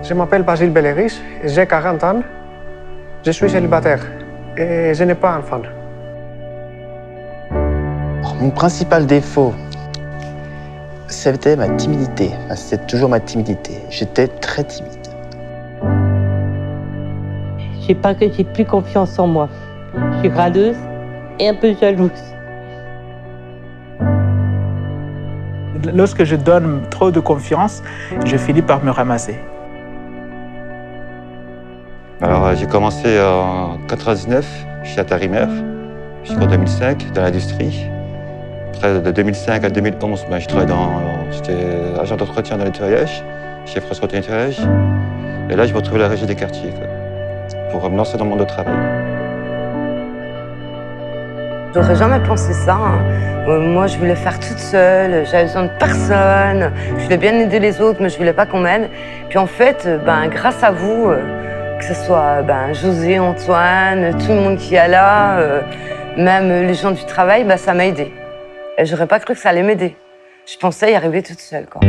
Je m'appelle Basile Belleris, j'ai 40 ans, je suis célibataire et je n'ai pas d'enfant. Mon principal défaut, c'était ma timidité. Enfin, c'est toujours ma timidité. J'étais très timide. J'ai plus confiance en moi. Je suis râleuse et un peu jalouse. Lorsque je donne trop de confiance, je finis par me ramasser. Alors, j'ai commencé en 99 chez Atarimer, jusqu'en 2005 dans l'industrie. Après, de 2005 à 2011, j'étais agent d'entretien dans le nettoyage, chez France Côté Nettoyage. Et là, je me retrouve à la régie des quartiers, pour me lancer dans le monde du travail. J'aurais jamais pensé ça. Moi, je voulais faire toute seule, j'avais besoin de personne. Je voulais bien aider les autres, mais je voulais pas qu'on m'aide. Puis en fait, grâce à vous, que ce soit José, Antoine, tout le monde qui est là, même les gens du travail, ça m'a aidé. Et j'aurais pas cru que ça allait m'aider. Je pensais y arriver toute seule, quoi.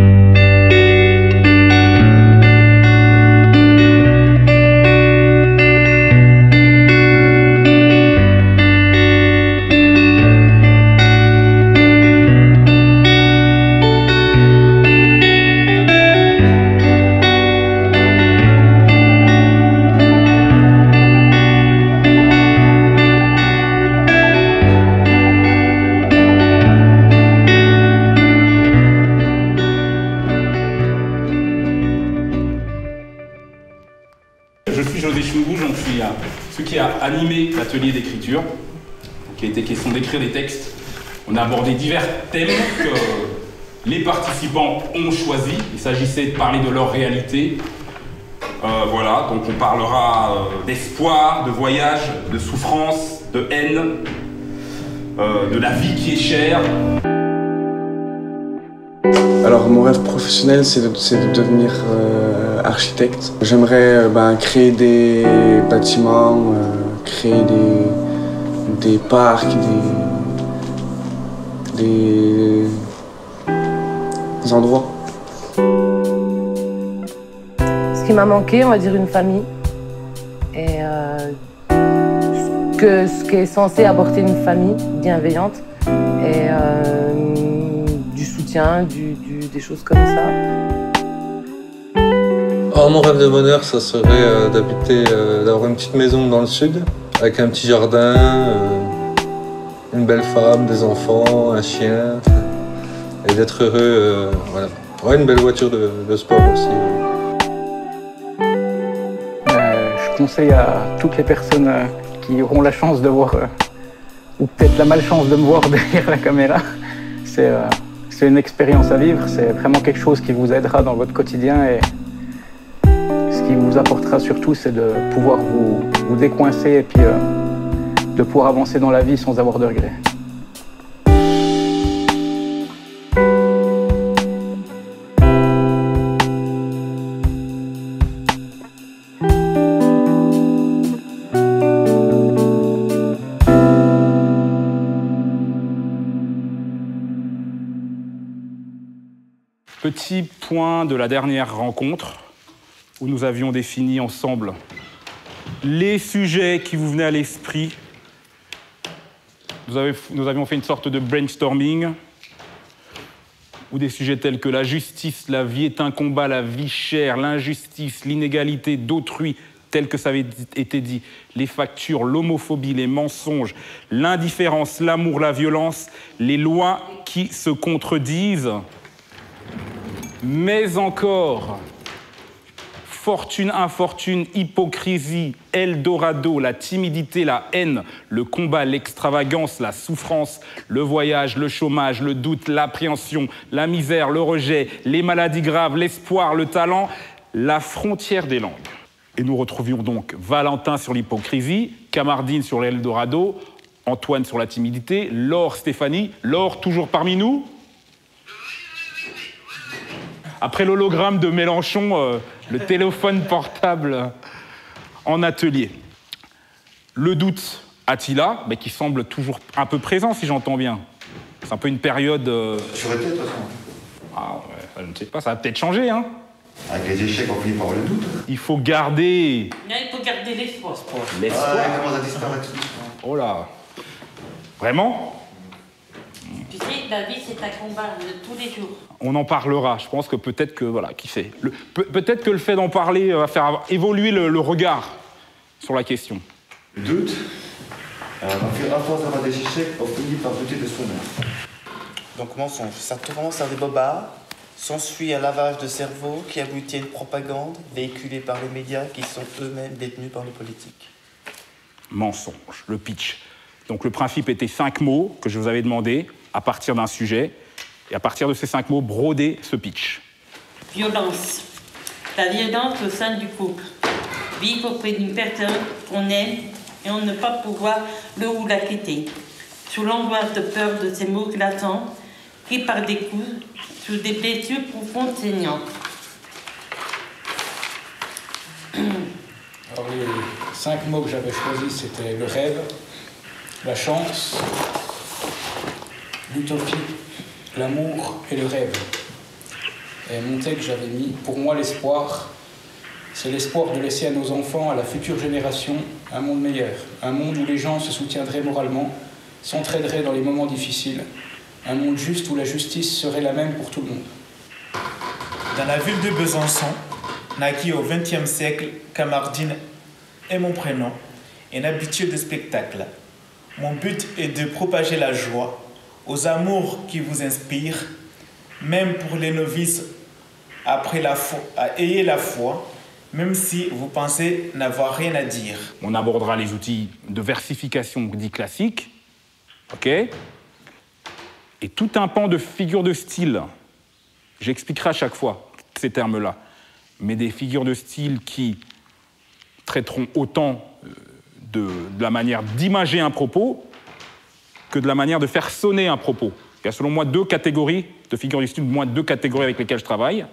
Je suis José Chungou, je suis celui qui a animé l'atelier d'écriture, qui a été question d'écrire des textes. On a abordé divers thèmes que les participants ont choisis. Il s'agissait de parler de leur réalité. Voilà, donc on parlera d'espoir, de voyage, de souffrance, de haine, de la vie qui est chère. Alors mon rêve professionnel, c'est de devenir architecte. J'aimerais créer des bâtiments, créer des parcs, des endroits. Ce qui m'a manqué, on va dire une famille. Et ce qui est censé apporter une famille bienveillante. Et du soutien, des choses comme ça. Alors, mon rêve de bonheur, ça serait d'avoir une petite maison dans le sud, avec un petit jardin, une belle femme, des enfants, un chien, et d'être heureux, voilà. Ouais, une belle voiture de sport aussi. Je conseille à toutes les personnes qui auront la chance de voir, ou peut-être la malchance de me voir derrière la caméra, c'est une expérience à vivre, c'est vraiment quelque chose qui vous aidera dans votre quotidien et ce qui vous apportera surtout, c'est de pouvoir vous décoincer et puis de pouvoir avancer dans la vie sans avoir de regrets. Petit point de la dernière rencontre où nous avions défini ensemble les sujets qui vous venaient à l'esprit. Nous avions fait une sorte de brainstorming où des sujets tels que la justice, la vie est un combat, la vie chère, l'injustice, l'inégalité d'autrui, tel que ça avait été dit, les factures, l'homophobie, les mensonges, l'indifférence, l'amour, la violence, les lois qui se contredisent. Mais encore, fortune, infortune, hypocrisie, Eldorado, la timidité, la haine, le combat, l'extravagance, la souffrance, le voyage, le chômage, le doute, l'appréhension, la misère, le rejet, les maladies graves, l'espoir, le talent, la frontière des langues. Et nous retrouvions donc Valentin sur l'hypocrisie, Kamardine sur l'Eldorado, Antoine sur la timidité, Laure, Stéphanie, Laure toujours parmi nous. Après l'hologramme de Mélenchon, le téléphone portable en atelier. Le doute, Attila, mais qui semble toujours un peu présent, si j'entends bien. C'est un peu une période... Sur été, de toute façon. Ah ouais, je ne sais pas, ça va peut-être changer, hein. Avec les échecs, on finit par le doute. Il faut garder... Non, il faut garder l'espoir. L'espoir. Ouais, il commence à disparaître. Oh là. Vraiment? Tu sais, la vie, c'est un combat de tous les jours. On en parlera. Je pense que peut-être que, voilà, qui sait. Peut-être que le fait d'en parler va faire évoluer le regard sur la question. Le doute, à force d'avoir des échecs, on finit par douter de soi-même. Donc mensonge, ça commence à des bobards, s'ensuit un lavage de cerveau qui aboutit à une propagande véhiculée par les médias qui sont eux-mêmes détenus par les politiques. Mensonge, le pitch. Donc le principe était 5 mots que je vous avais demandé à partir d'un sujet. Et à partir de ces 5 mots, broder ce pitch. Violence. La violence au sein du couple. Vivre auprès d'une personne qu'on aime et on ne pas pouvoir le ou la quitter. Sous l'angoisse de peur de ces mots glaçants, pris par des coups, sous des blessures profondes saignantes. Alors les 5 mots que j'avais choisis, c'était le rêve, la chance, l'utopie, l'amour et le rêve. Et mon texte, j'avais mis, pour moi, l'espoir, c'est l'espoir de laisser à nos enfants, à la future génération, un monde meilleur. Un monde où les gens se soutiendraient moralement, s'entraideraient dans les moments difficiles. Un monde juste où la justice serait la même pour tout le monde. Dans la ville de Besançon, naquit au XXe siècle, Camardine est mon prénom, un habitué de spectacle. Mon but est de propager la joie aux amours qui vous inspirent, même pour les novices, après la foi, ayez la foi, même si vous pensez n'avoir rien à dire. On abordera les outils de versification dits classiques, ok? Et tout un pan de figures de style. J'expliquerai à chaque fois ces termes-là. Mais des figures de style qui traiteront autant de la manière d'imager un propos que de la manière de faire sonner un propos. Il y a selon moi 2 catégories de figures de style, moins 2 catégories avec lesquelles je travaille.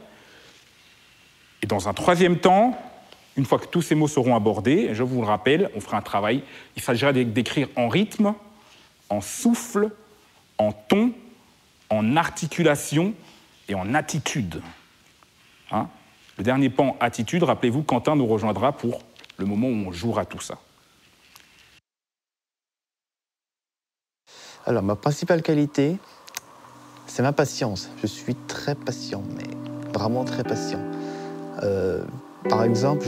Et dans un 3e temps, une fois que tous ces mots seront abordés, je vous le rappelle, on fera un travail. Il s'agira d'écrire en rythme, en souffle, en ton, en articulation et en attitude. Hein? Le dernier pan, attitude, rappelez-vous, Quentin nous rejoindra pour le moment où on jouera tout ça. Alors, ma principale qualité, c'est ma patience. Je suis très patient, mais vraiment très patient. Par exemple,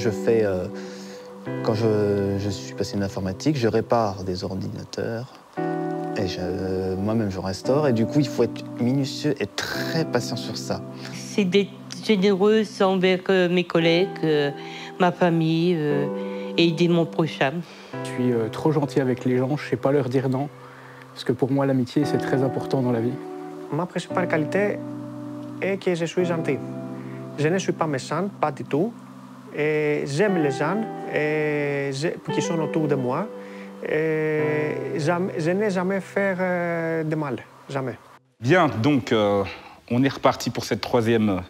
quand je suis passionné d'informatique, je répare des ordinateurs et moi-même je restaure. Et du coup, il faut être minutieux et très patient sur ça. C'est d'être généreuse envers mes collègues, ma famille et aider mon prochain. Je suis trop gentil avec les gens, je ne sais pas leur dire non. Parce que pour moi, l'amitié, c'est très important dans la vie. Ma principale qualité est que je suis gentil. Je ne suis pas méchant, pas du tout. J'aime les gens qui sont autour de moi. Je n'ai jamais fait de mal, jamais. Bien, donc on est reparti pour cette 3e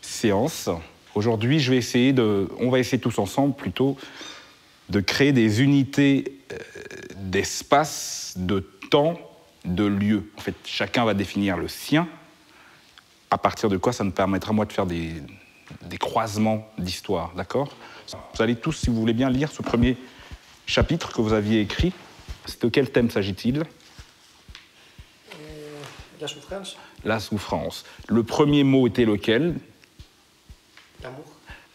séance. Aujourd'hui, on va essayer tous ensemble plutôt de créer des unités d'espace, de temps, de lieu. En fait, chacun va définir le sien. À partir de quoi ça nous permettra, moi, de faire des croisements d'histoire, d'accord? Vous allez tous, si vous voulez bien, lire ce premier chapitre que vous aviez écrit. De quel thème s'agit-il? La souffrance. La souffrance. Le premier mot était lequel? L'amour.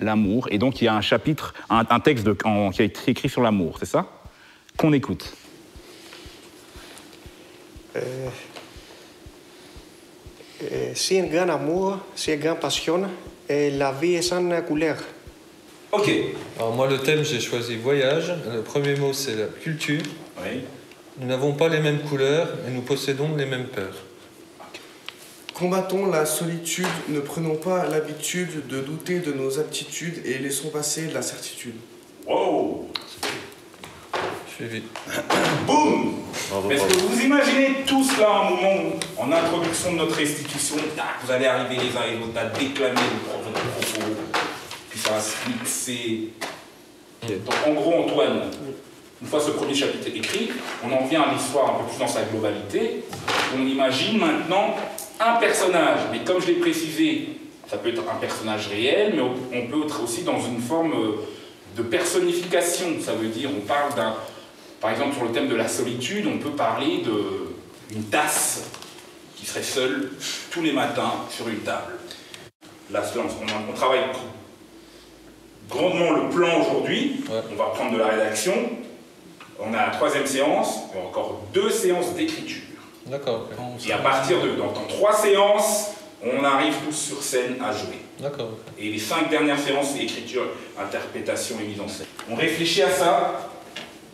L'amour. Et donc, il y a un chapitre, un texte qui a été écrit sur l'amour, c'est ça? Qu'on écoute. C'est un grand amour, c'est une grande passion, et la vie est sans couleur. Ok. Alors moi, le thème, j'ai choisi voyage. Le premier mot, c'est la culture. Oui. Nous n'avons pas les mêmes couleurs, mais nous possédons les mêmes peurs. Combattons la solitude, ne prenons pas l'habitude de douter de nos aptitudes et laissons passer l'incertitude. Wow! Suivi. Boum! Est-ce que vous imaginez tout cela un moment en introduction de notre institution, vous allez arriver les uns et les autres à déclamer votre propos, puis ça va se mixer. Donc en gros, Antoine, une fois ce premier chapitre écrit, on en vient à l'histoire un peu plus dans sa globalité. On imagine maintenant un personnage, mais comme je l'ai précisé, Ça peut être un personnage réel, mais on peut être aussi dans une forme de personnification. Ça veut dire, on parle d'un... Par exemple, sur le thème de la solitude, on peut parler d'une tasse qui serait seule tous les matins sur une table. Là, on travaille grandement le plan aujourd'hui. Ouais. On va prendre de la rédaction. On a la 3e séance, et encore 2 séances d'écriture. D'accord. Okay. Et à partir dans 3 séances, on arrive tous sur scène à jouer. D'accord. Okay. Et les 5 dernières séances, c'est écriture, interprétation et mise en scène. On réfléchit à ça.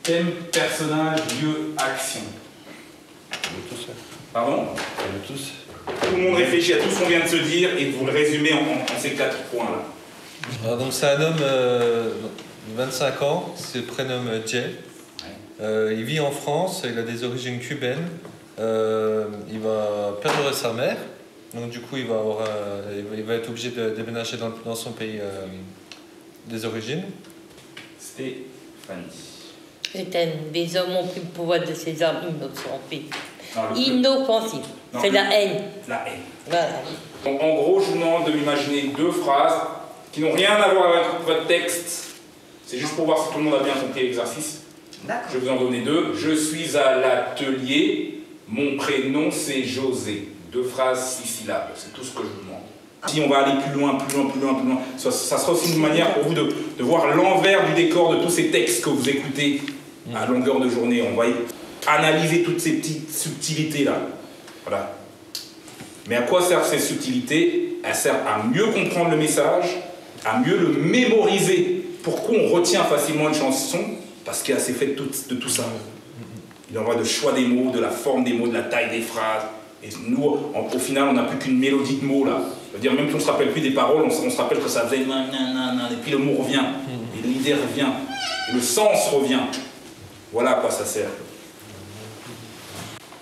Thème, personnage, lieu, action. On veut tous faire. Pardon? On veut tous. Tout le monde réfléchit à tout ce qu'on vient de se dire et vous le résumez en ces 4 points-là. Alors, donc c'est un homme de 25 ans, il se prénomme Jay. Ouais. Il vit en France, il a des origines cubaines. Il va perdre sa mère, donc du coup il va être obligé de déménager dans son pays des origines. Stéphanie. Les hommes ont pris le pouvoir de ces armes innocentes. Inoffensives. C'est la haine. La haine. Voilà. Donc, en gros, je vous demande de m'imaginer 2 phrases qui n'ont rien à voir avec votre texte. C'est juste pour voir si tout le monde a bien compris l'exercice. Je vais vous en donner 2. Je suis à l'atelier. Mon prénom, c'est José. 2 phrases, 6 syllabes. C'est tout ce que je vous demande. Si on va aller plus loin, ça sera aussi une manière pour vous de voir l'envers du décor de tous ces textes que vous écoutez à longueur de journée. On va analyser toutes ces petites subtilités-là. Voilà. Mais à quoi servent ces subtilités? Elles servent à mieux comprendre le message, à mieux le mémoriser. Pourquoi on retient facilement une chanson? Parce qu'il y a assez fait de tout ça. Il en va de choix des mots, de la forme des mots, de la taille des phrases. Et nous, au final, on n'a plus qu'une mélodie de mots là. C'est-à-dire, même si on ne se rappelle plus des paroles, on se rappelle que ça faisait et puis le mot revient, et l'idée revient, et le sens revient. Voilà à quoi ça sert.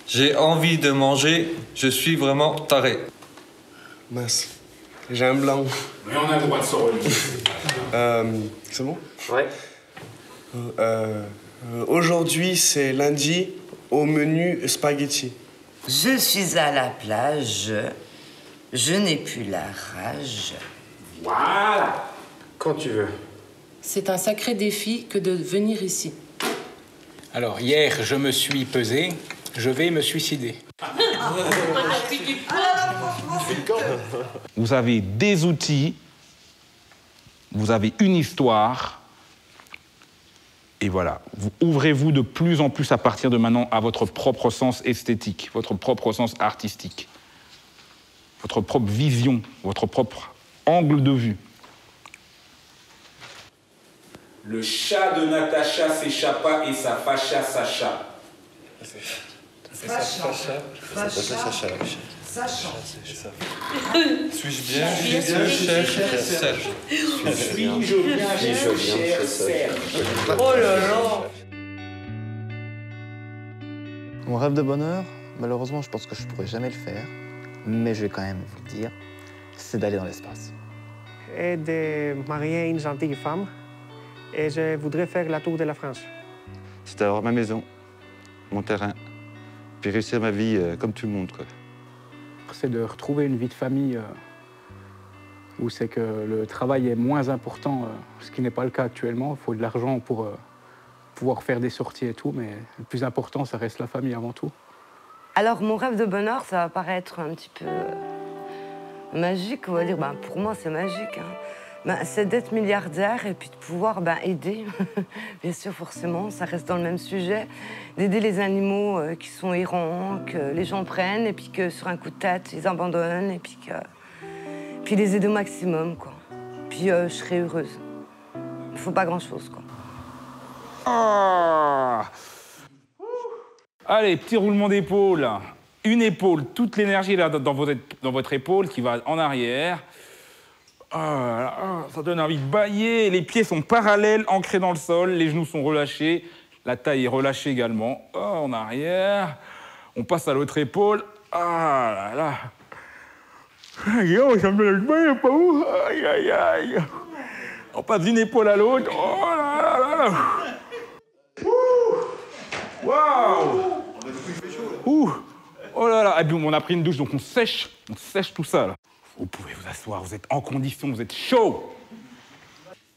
J'ai envie de manger, je suis vraiment taré. Mince, j'ai un blanc. Mais on a le droit de se relier. C'est bon? Ouais. Aujourd'hui, c'est lundi, au menu spaghetti. Je suis à la plage, je n'ai plus la rage. Voilà. Quand tu veux. C'est un sacré défi que de venir ici. Alors, hier, je me suis pesé, je vais me suicider. Vous avez des outils, vous avez une histoire, et voilà. Ouvrez-vous de plus en plus à partir de maintenant à votre propre sens esthétique, votre propre sens artistique, votre propre vision, votre propre angle de vue. Le chat de Natacha s'échappa et sa facha Sacha. Suis-je bien, cher Serge? Suis-je bien, cher Serge? Oh là là! Mon rêve de bonheur, malheureusement, je pense que je ne pourrai jamais le faire, mais je vais quand même vous le dire, c'est d'aller dans l'espace. Et de marier une gentille femme. Et je voudrais faire la tour de la France. C'est d'avoir ma maison, mon terrain, puis réussir ma vie comme tout le monde, quoi. C'est de retrouver une vie de famille où c'est que le travail est moins important, ce qui n'est pas le cas actuellement. Il faut de l'argent pour pouvoir faire des sorties et tout, mais le plus important, ça reste la famille avant tout. Alors, mon rêve de bonheur, ça va paraître un petit peu magique, on va dire. Ben, pour moi, c'est magique. Hein. Ben, c'est d'être milliardaire et puis de pouvoir aider. Bien sûr, forcément, ça reste dans le même sujet. D'aider les animaux qui sont errants, que les gens prennent et puis que sur un coup de tête, ils abandonnent et puis les aider au maximum, quoi. Puis je serai heureuse. Il faut pas grand-chose, quoi. Ah. Allez, petit roulement d'épaule. Une épaule, toute l'énergie là dans votre épaule qui va en arrière. Ça donne envie de bâiller. Les pieds sont parallèles, ancrés dans le sol. Les genoux sont relâchés. La taille est relâchée également. En arrière. On passe à l'autre épaule. Ah là là. Aïe, ça me lâche pas, pas où. Aïe, aïe, aïe. On passe d'une épaule à l'autre. Oh là là là là. Waouh. Ouh. Oh là là. Et puis on a pris une douche, donc on sèche tout ça là. Vous pouvez vous asseoir, vous êtes en condition, vous êtes chaud.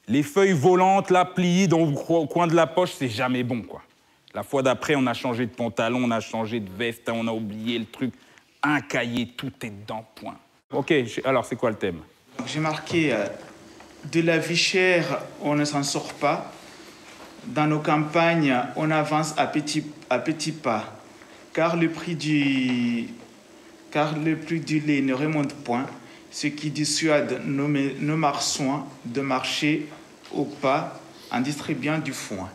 Les feuilles volantes, là, pliées au coin de la poche, c'est jamais bon, quoi. La fois d'après, on a changé de pantalon, on a changé de veste, on a oublié le truc. Un cahier, tout est dedans, point. Ok, alors c'est quoi le thème? J'ai marqué de la vie chère, on ne s'en sort pas. Dans nos campagnes, on avance à petits pas. Car le prix du lait ne remonte point, ce qui dissuade nos marchands de marcher au pas en distribuant du foin.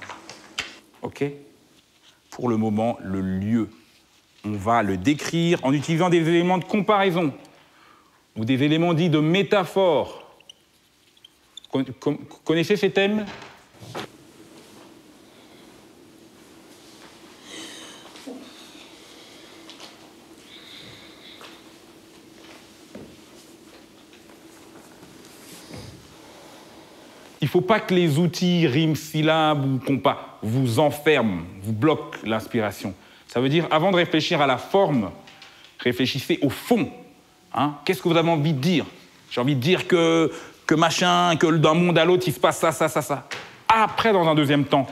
Ok. Pour le moment, le lieu, on va le décrire en utilisant des éléments de comparaison ou des éléments dits de métaphore. Connaissez ces thèmes? Il ne faut pas que les outils, rimes, syllabes ou compas vous enferment, vous bloquent l'inspiration. Ça veut dire, avant de réfléchir à la forme, réfléchissez au fond. Hein? Qu'est-ce que vous avez envie de dire? J'ai envie de dire que machin, que d'un monde à l'autre, il se passe ça, ça, ça, ça. Après, dans un deuxième temps,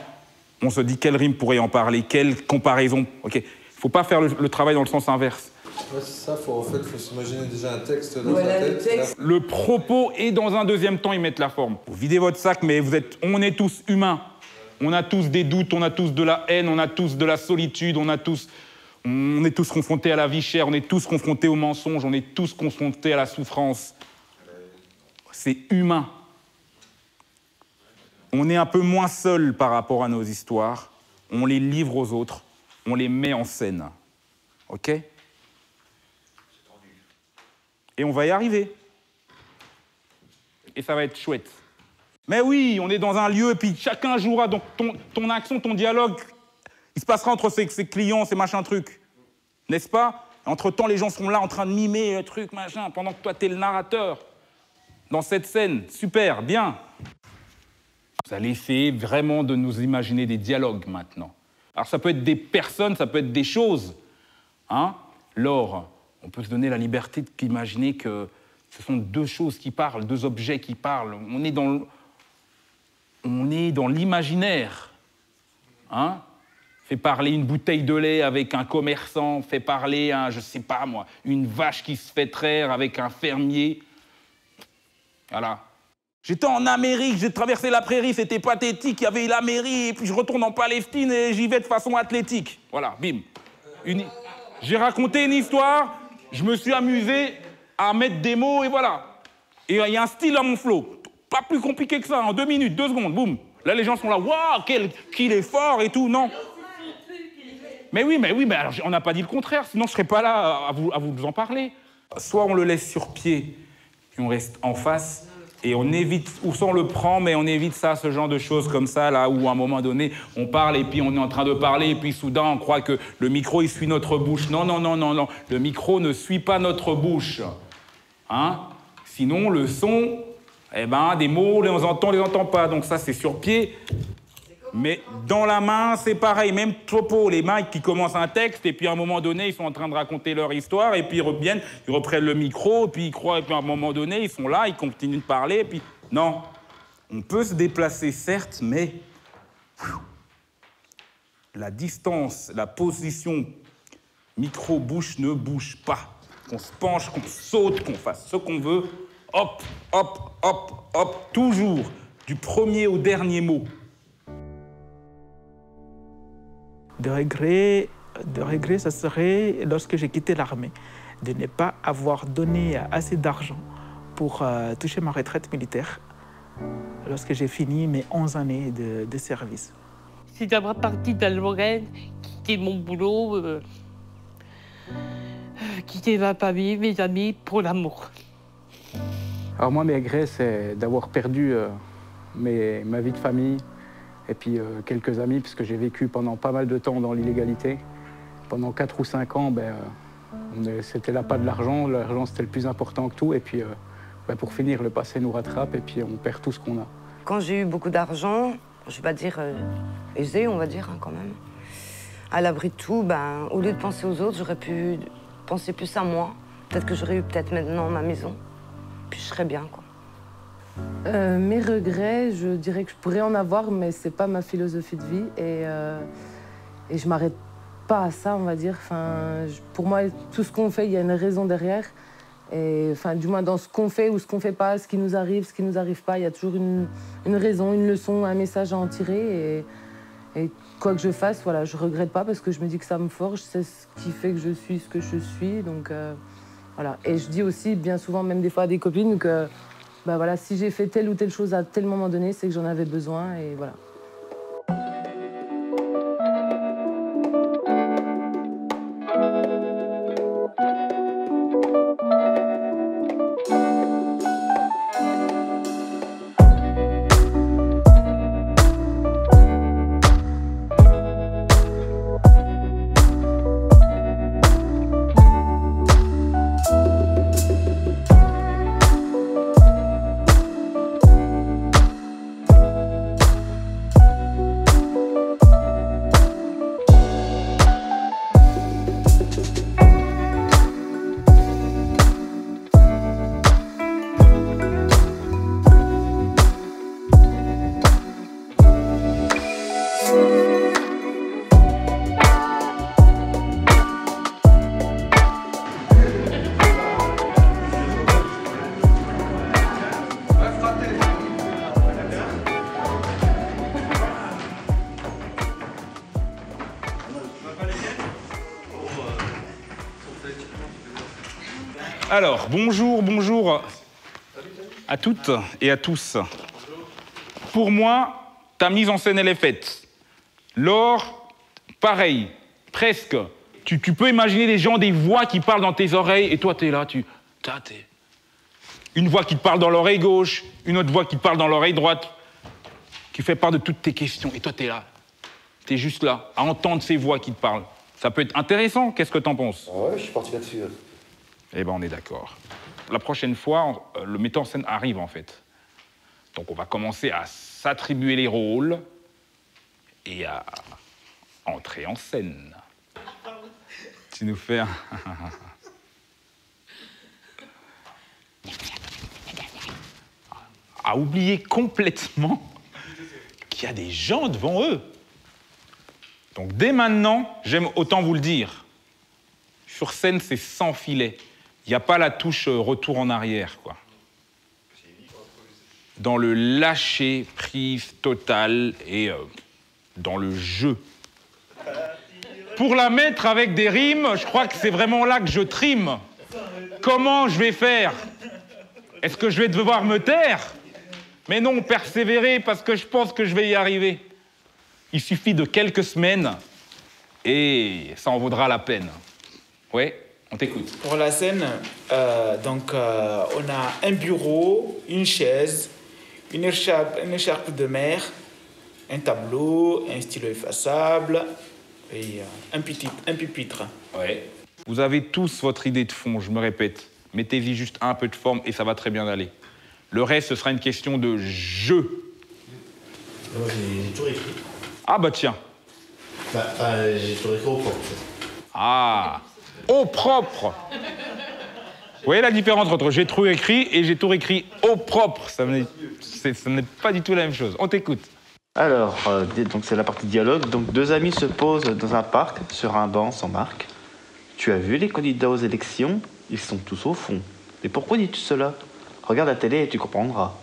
on se dit quelle rime pourrait en parler, quelle comparaison. Il ne faut pas faire le travail dans le sens inverse. Ouais, c'est ça, faut s'imaginer déjà un texte dans sa tête. Le propos et dans un deuxième temps, ils mettent la forme. Vous videz votre sac, mais on est tous humains. On a tous des doutes, on a tous de la haine, on a tous de la solitude, on est tous confrontés à la vie chère, on est tous confrontés aux mensonges, on est tous confrontés à la souffrance. C'est humain. On est un peu moins seul par rapport à nos histoires. On les livre aux autres, on les met en scène. OK ? Et on va y arriver. Et ça va être chouette. Mais oui, on est dans un lieu, et puis chacun jouera. Donc ton action, ton dialogue, il se passera entre ses clients, ses machins trucs. N'est-ce pas? Entre-temps, les gens seront là en train de mimer le truc, machin, pendant que toi, t'es le narrateur. Dans cette scène, super, bien. Vous allez essayer vraiment de nous imaginer des dialogues maintenant. Alors ça peut être des personnes, ça peut être des choses. Hein? Laure, on peut se donner la liberté d'imaginer que ce sont deux choses qui parlent, deux objets qui parlent. On est dans l'imaginaire. Hein? Fait parler une bouteille de lait avec un commerçant, fait parler, je sais pas moi, une vache qui se fait traire avec un fermier. Voilà. J'étais en Amérique, j'ai traversé la prairie, c'était pathétique, il y avait la mairie, et puis je retourne en Palestine et j'y vais de façon athlétique. Voilà, bim. J'ai raconté une histoire, je me suis amusé à mettre des mots et voilà. Et il y a un style à mon flow. Pas plus compliqué que ça, en 2 minutes, 2 secondes, boum. Là, les gens sont là, waouh, qu'il est fort et tout, non. Mais oui, alors, on n'a pas dit le contraire, sinon je ne serais pas là à vous en parler. Soit on le laisse sur pied, puis on reste en face, et on évite, ou soit on le prend, mais on évite ça, ce genre de choses comme ça, là où à un moment donné, on parle, et puis on est en train de parler, et puis soudain, on croit que le micro, il suit notre bouche. Non, non, non, non, non, le micro ne suit pas notre bouche. Hein? Sinon, le son, eh ben, des mots, on les entend pas, donc ça, c'est sur pied. Mais dans la main, c'est pareil, même topo, les mecs qui commencent un texte, et puis à un moment donné, ils sont en train de raconter leur histoire, et puis ils reviennent, ils reprennent le micro, et puis ils croient, et puis à un moment donné, ils sont là, ils continuent de parler, et puis... Non, on peut se déplacer, certes, mais... La distance, la position micro-bouche ne bouge pas. Qu'on se penche, qu'on saute, qu'on fasse ce qu'on veut, hop, hop, hop, hop, toujours, du premier au dernier mot. De regret, ça serait, lorsque j'ai quitté l'armée, de ne pas avoir donné assez d'argent pour toucher ma retraite militaire lorsque j'ai fini mes 11 années de service. C'est d'avoir parti de la Lorraine, quitter mon boulot, quitter ma famille, mes amis, pour l'amour. Alors moi, mes regrets, c'est d'avoir perdu ma vie de famille, et puis quelques amis, parce que j'ai vécu pendant pas mal de temps dans l'illégalité. Pendant 4 ou 5 ans, c'était là pas de l'argent, c'était le plus important que tout. Et puis pour finir, le passé nous rattrape et puis on perd tout ce qu'on a. Quand j'ai eu beaucoup d'argent, je vais pas dire aisé, on va dire quand même, à l'abri de tout, au lieu de penser aux autres, j'aurais pu penser plus à moi. Peut-être que j'aurais eu maintenant ma maison, puis je serai bien, quoi. Mes regrets, je dirais que je pourrais en avoir, mais c'est pas ma philosophie de vie. Et je m'arrête pas à ça, on va dire. Enfin, pour moi, tout ce qu'on fait, il y a une raison derrière. Et enfin, du moins dans ce qu'on fait ou ce qu'on fait pas, ce qui nous arrive pas, il y a toujours une raison, une leçon, un message à en tirer. Et quoi que je fasse, voilà, je regrette pas parce que je me dis que ça me forge, c'est ce qui fait que je suis ce que je suis. Donc voilà. Et je dis aussi bien souvent, même des fois à des copines, que bah, voilà, si j'ai fait telle ou telle chose à tel moment donné, c'est que j'en avais besoin et voilà. Alors, bonjour à toutes et à tous. Pour moi, ta mise en scène, elle est faite. Laure, pareil, presque. Tu peux imaginer des gens, des voix qui parlent dans tes oreilles, et toi, t'es là, t'es... Une voix qui te parle dans l'oreille gauche, une autre voix qui te parle dans l'oreille droite, qui fait part de toutes tes questions, et toi, t'es là. T'es juste là, à entendre ces voix qui te parlent. Ça peut être intéressant, qu'est-ce que t'en penses? Ouais, je suis parti là-dessus. Eh ben, on est d'accord. La prochaine fois, le metteur en scène arrive, en fait. Donc, on va commencer à s'attribuer les rôles et à entrer en scène. Tu nous fais un... à oublier complètement qu'il y a des gens devant eux. Donc, dès maintenant, j'aime autant vous le dire, sur scène, c'est sans filet. Il n'y a pas la touche retour en arrière, quoi. Dans le lâcher-prise total et dans le jeu. Pour la mettre avec des rimes, je crois que c'est vraiment là que je trime. Comment je vais faire? Est-ce que je vais devoir me taire? Mais non, persévérer parce que je pense que je vais y arriver. Il suffit de quelques semaines et ça en vaudra la peine. Ouais? On t'écoute. Pour la scène, on a un bureau, une chaise, une écharpe de mer, un tableau, un stylo effaçable et un pupitre. Ouais. Vous avez tous votre idée de fond, je me répète. Mettez-y juste un peu de forme et ça va très bien aller. Le reste, ce sera une question de jeu. Moi, j'ai tout écrit. Ah bah tiens. J'ai tout écrit au propre. Ah, au propre. Vous voyez la différence entre j'ai tout écrit et j'ai tout écrit au propre. Ce n'est pas du tout la même chose. On t'écoute. Alors, donc c'est la partie dialogue. Donc, deux amis se posent dans un parc, sur un banc sans marque. Tu as vu les candidats aux élections? Ils sont tous au fond. Mais pourquoi dis-tu cela? Regarde la télé et tu comprendras.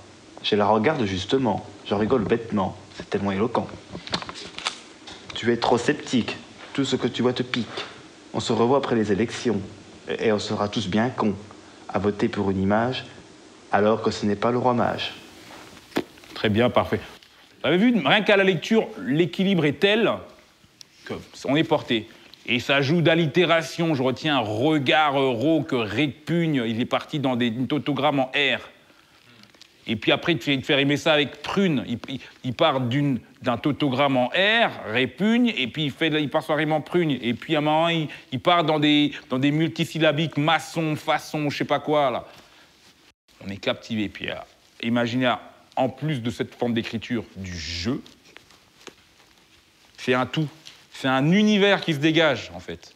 Je la regarde justement. Je rigole bêtement. C'est tellement éloquent. Tu es trop sceptique. Tout ce que tu vois te pique. On se revoit après les élections. Et on sera tous bien cons à voter pour une image alors que ce n'est pas le roi mage. Très bien, parfait. Vous avez vu, rien qu'à la lecture, l'équilibre est tel qu'on est porté. Et ça joue d'allitération. Je retiens un regard rauque, répugne. Il est parti dans des tautogrammes en R. Et puis après, il te fait rimer ça avec prune. Il part d'un tautogramme en R, répugne, et puis il part sur un rime en prune. Et puis à un moment, il part dans des multisyllabiques, maçon, façon, je sais pas quoi, là. On est captivé. Puis imaginez, en plus de cette forme d'écriture du jeu, c'est un tout. C'est un univers qui se dégage, en fait.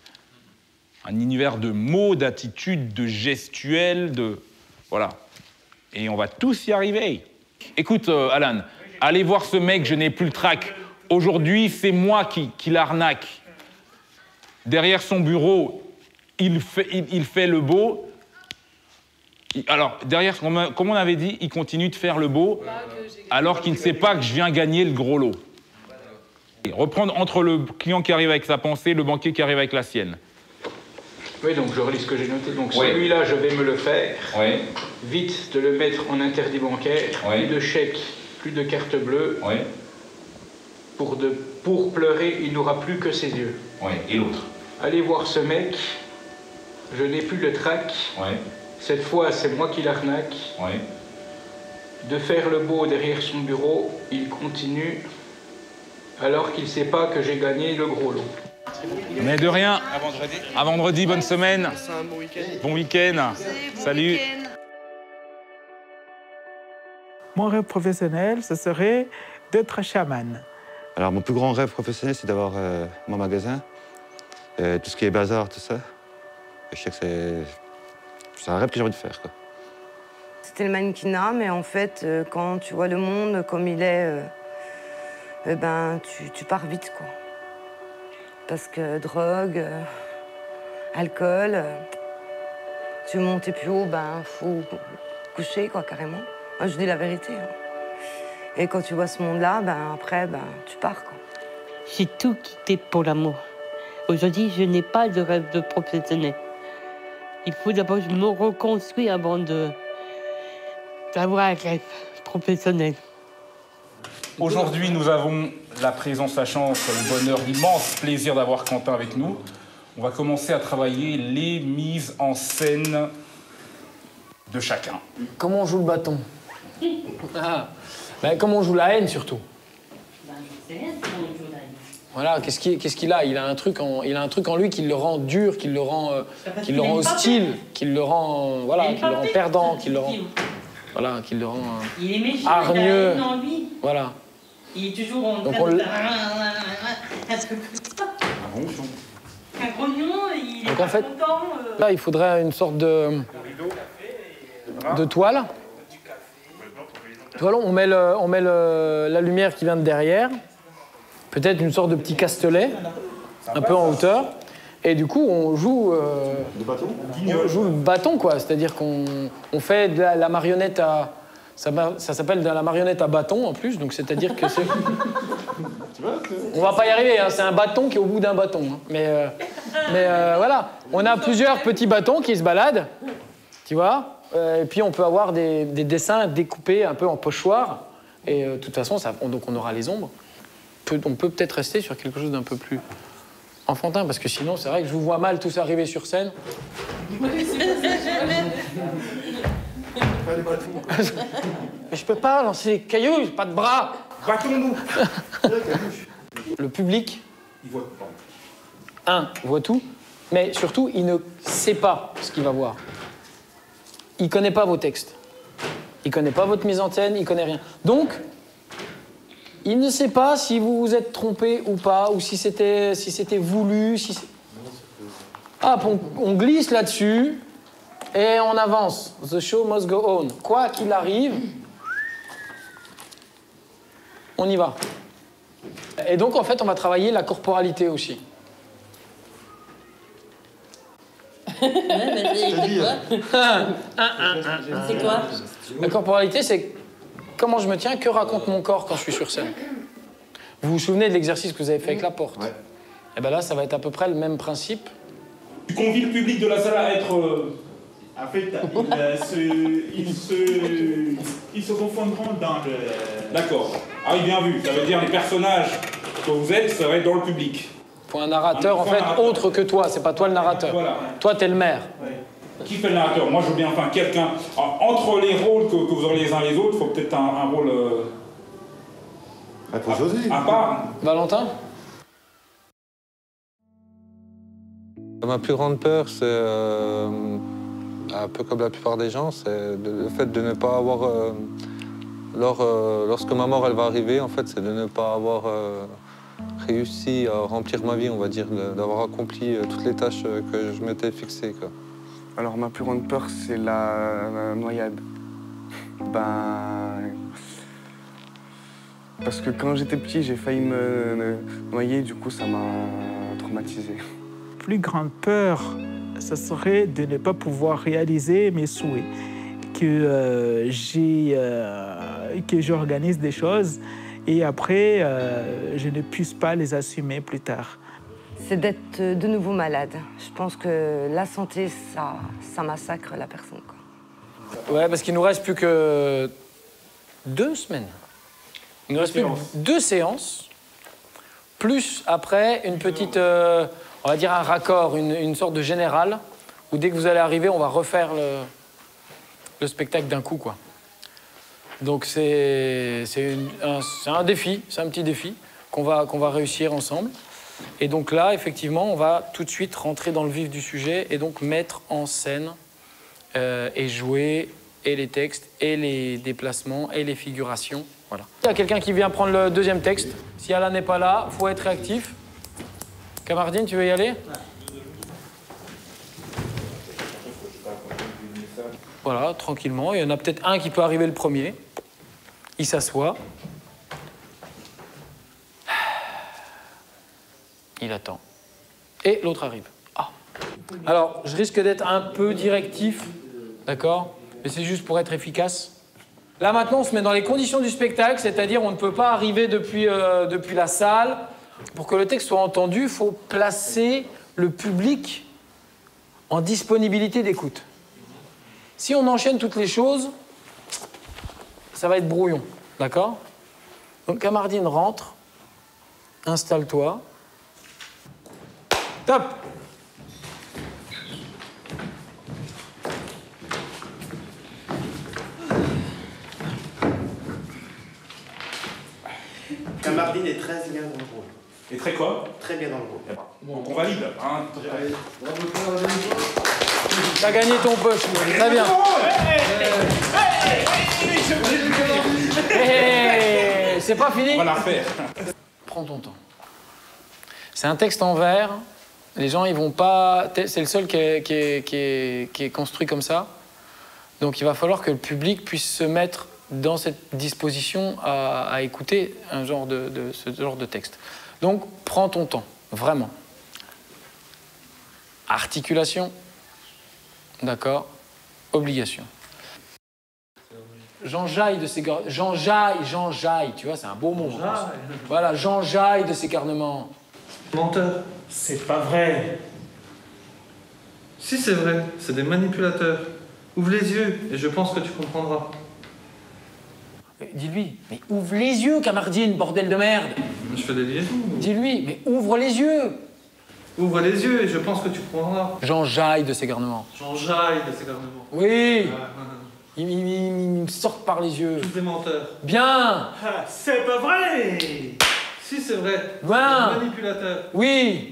Un univers de mots, d'attitudes, de gestuels, de... Voilà. Et on va tous y arriver. Écoute, Alan, allez voir ce mec, je n'ai plus le trac. Aujourd'hui, c'est moi qui l'arnaque. Derrière son bureau, il fait le beau. Alors, derrière, comme on avait dit, il continue de faire le beau, alors qu'il ne sait pas que je viens gagner le gros lot. Et reprendre entre le client qui arrive avec sa pensée et le banquier qui arrive avec la sienne. Oui, donc je relis ce que j'ai noté. Donc Oui. celui-là, je vais me le faire. Oui. Vite de le mettre en interdit bancaire. Oui. Plus de chèques, plus de carte bleue. Oui. Pour pleurer, il n'aura plus que ses yeux. Oui. Et l'autre? Allez voir ce mec. Je n'ai plus le trac. Oui. Cette fois, c'est moi qui l'arnaque. Oui. De faire le beau derrière son bureau, il continue, alors qu'il ne sait pas que j'ai gagné le gros lot. Mais de rien. À vendredi, bonne semaine. Bon week-end. Salut. Mon rêve professionnel, ce serait d'être chaman. Alors, mon plus grand rêve professionnel, c'est d'avoir mon magasin, tout ce qui est bazar, tout ça. Et je sais que c'est un rêve que j'ai envie de faire, quoi. C'était le mannequinat, mais en fait, quand tu vois le monde comme il est, ben, tu pars vite, quoi. Parce que drogue, alcool, tu veux monter plus haut, ben, faut coucher, quoi, carrément. Moi, je dis la vérité. Hein. Et quand tu vois ce monde-là, ben, après, ben, tu pars, quoi. J'ai tout quitté pour l'amour. Aujourd'hui, je n'ai pas de rêve de professionnel. Il faut d'abord que je me reconstruise avant d'avoir un rêve professionnel. Aujourd'hui, nous avons la présence, la chance, le bonheur, l'immense plaisir d'avoir Quentin avec nous. On va commencer à travailler les mises en scène de chacun. Comment on joue le bâton? Ben, comment on joue la haine, surtout? Voilà, qu'est-ce qu'il a? Il a un truc en lui qui le rend dur, qui le rend hostile, qui le rend, voilà, qui le rend perdant, qui le rend, voilà, qui le rend Il est méchant, hargneux. il a la haine en lui. Voilà. Il est toujours en Donc train de... on Un grognon, il est Donc pas en fait, content. là, il faudrait une sorte de toile. Voilà, on met la lumière qui vient de derrière. Peut-être une sorte de petit castelet, un peu en hauteur. Et du coup, on joue le bâton, quoi. C'est-à-dire qu'on fait de la marionnette à... Ça s'appelle de la marionnette à bâton, en plus. Donc, c'est-à-dire que c'est... On va pas y arriver, hein. C'est un bâton qui est au bout d'un bâton. Hein. Mais voilà, on a plusieurs petits bâtons qui se baladent, tu vois. Et puis, on peut avoir des dessins découpés un peu en pochoir. Et de toute façon, donc on aura les ombres. On peut peut-être rester sur quelque chose d'un peu plus enfantin, parce que sinon, c'est vrai que je vous vois mal tous arriver sur scène. Mais je peux pas lancer les cailloux, j'ai pas de bras. Battons-nous. Le public, voit tout, mais surtout, il ne sait pas ce qu'il va voir. Il connaît pas vos textes. Il connaît pas votre mise en scène, il connaît rien. Donc, il ne sait pas si vous vous êtes trompé ou pas, ou si c'était voulu, on glisse là-dessus et on avance. The show must go on. Quoi qu'il arrive, on y va. Et donc, en fait, on va travailler la corporalité aussi. C'est quoi? La corporalité, c'est comment je me tiens, que raconte mon corps quand je suis sur scène. Vous vous souvenez de l'exercice que vous avez fait avec la porte? Ouais. Et bien là, ça va être à peu près le même principe. Tu convies le public de la salle à être... En fait, ils se confondront dans le... D'accord. Ah oui, bien vu. Ça veut dire les personnages que vous êtes seraient dans le public. Pour un narrateur, en fait, autre que toi. C'est pas toi le narrateur. Voilà. Toi, t'es le maire. Ouais. Qui fait le narrateur? Moi, je veux bien, enfin, quelqu'un... Entre les rôles que vous aurez les uns les autres, il faut peut-être un rôle... à part. Valentin? Ma plus grande peur, c'est, un peu comme la plupart des gens, c'est le fait de ne pas avoir... lorsque ma mort elle va arriver, en fait, c'est de ne pas avoir réussi à remplir ma vie, on va dire, d'avoir accompli toutes les tâches que je m'étais fixées, quoi. Alors, ma plus grande peur, c'est la noyade. Parce que quand j'étais petit, j'ai failli me noyer, du coup ça m'a traumatisé. Plus grande peur, ce serait de ne pas pouvoir réaliser mes souhaits, que j'organise des choses et après, je ne puisse pas les assumer plus tard. C'est d'être de nouveau malade. Je pense que la santé, ça massacre la personne, quoi. Ouais, parce qu'il nous reste plus que 2 semaines. Il nous reste plus que 2 séances, plus après une petite, on va dire un raccord, une sorte de général, où dès que vous allez arriver, on va refaire le spectacle d'un coup, quoi. Donc c'est un défi, c'est un petit défi qu'on va réussir ensemble. Et donc là, effectivement, on va tout de suite rentrer dans le vif du sujet et donc mettre en scène et jouer et les textes, et les déplacements, et les figurations. Voilà. Il y a quelqu'un qui vient prendre le deuxième texte. Si Alain n'est pas là, il faut être réactif. Kamardine, tu veux y aller? Voilà, tranquillement. Il y en a peut-être un qui peut arriver le premier. Il s'assoit. Il attend. Et l'autre arrive. Ah. Alors, je risque d'être un peu directif, d'accord? Mais c'est juste pour être efficace. Là, maintenant, on se met dans les conditions du spectacle, c'est-à-dire on ne peut pas arriver depuis la salle. Pour que le texte soit entendu, il faut placer le public en disponibilité d'écoute. Si on enchaîne toutes les choses, ça va être brouillon, d'accord? Donc, Kamardine rentre, installe-toi. Top! Kamardine est très bien dans le rôle. Et très quoi? Très bien dans le rôle. Bon, on valide. Hein. T'as gagné ton push, très bien. C'est pas fini? On va la refaire. Prends ton temps. C'est un texte en vers. Les gens, ils vont pas... C'est le seul qui est construit comme ça. Donc il va falloir que le public puisse se mettre dans cette disposition à écouter ce genre de texte. Donc, prends ton temps, vraiment. Articulation, d'accord, obligation. J'enjaille de ces garnements. J'enjaille, tu vois, c'est un beau mot. Voilà, j'enjaille de ces garnements. Menteur. C'est pas vrai. Si c'est vrai, c'est des manipulateurs. Ouvre les yeux et je pense que tu comprendras. Dis-lui, mais ouvre les yeux, Kamardine, bordel de merde. Je fais des liaisons. Dis-lui, mais ouvre les yeux. Ouvre les yeux et je pense que tu comprendras. J'enjaille de ces garnements. J'enjaille de ces garnements. Oui. Ils me sortent par les yeux. Tous des menteurs. Bien. C'est pas vrai. Si c'est vrai. Bien. Des manipulateurs. Oui.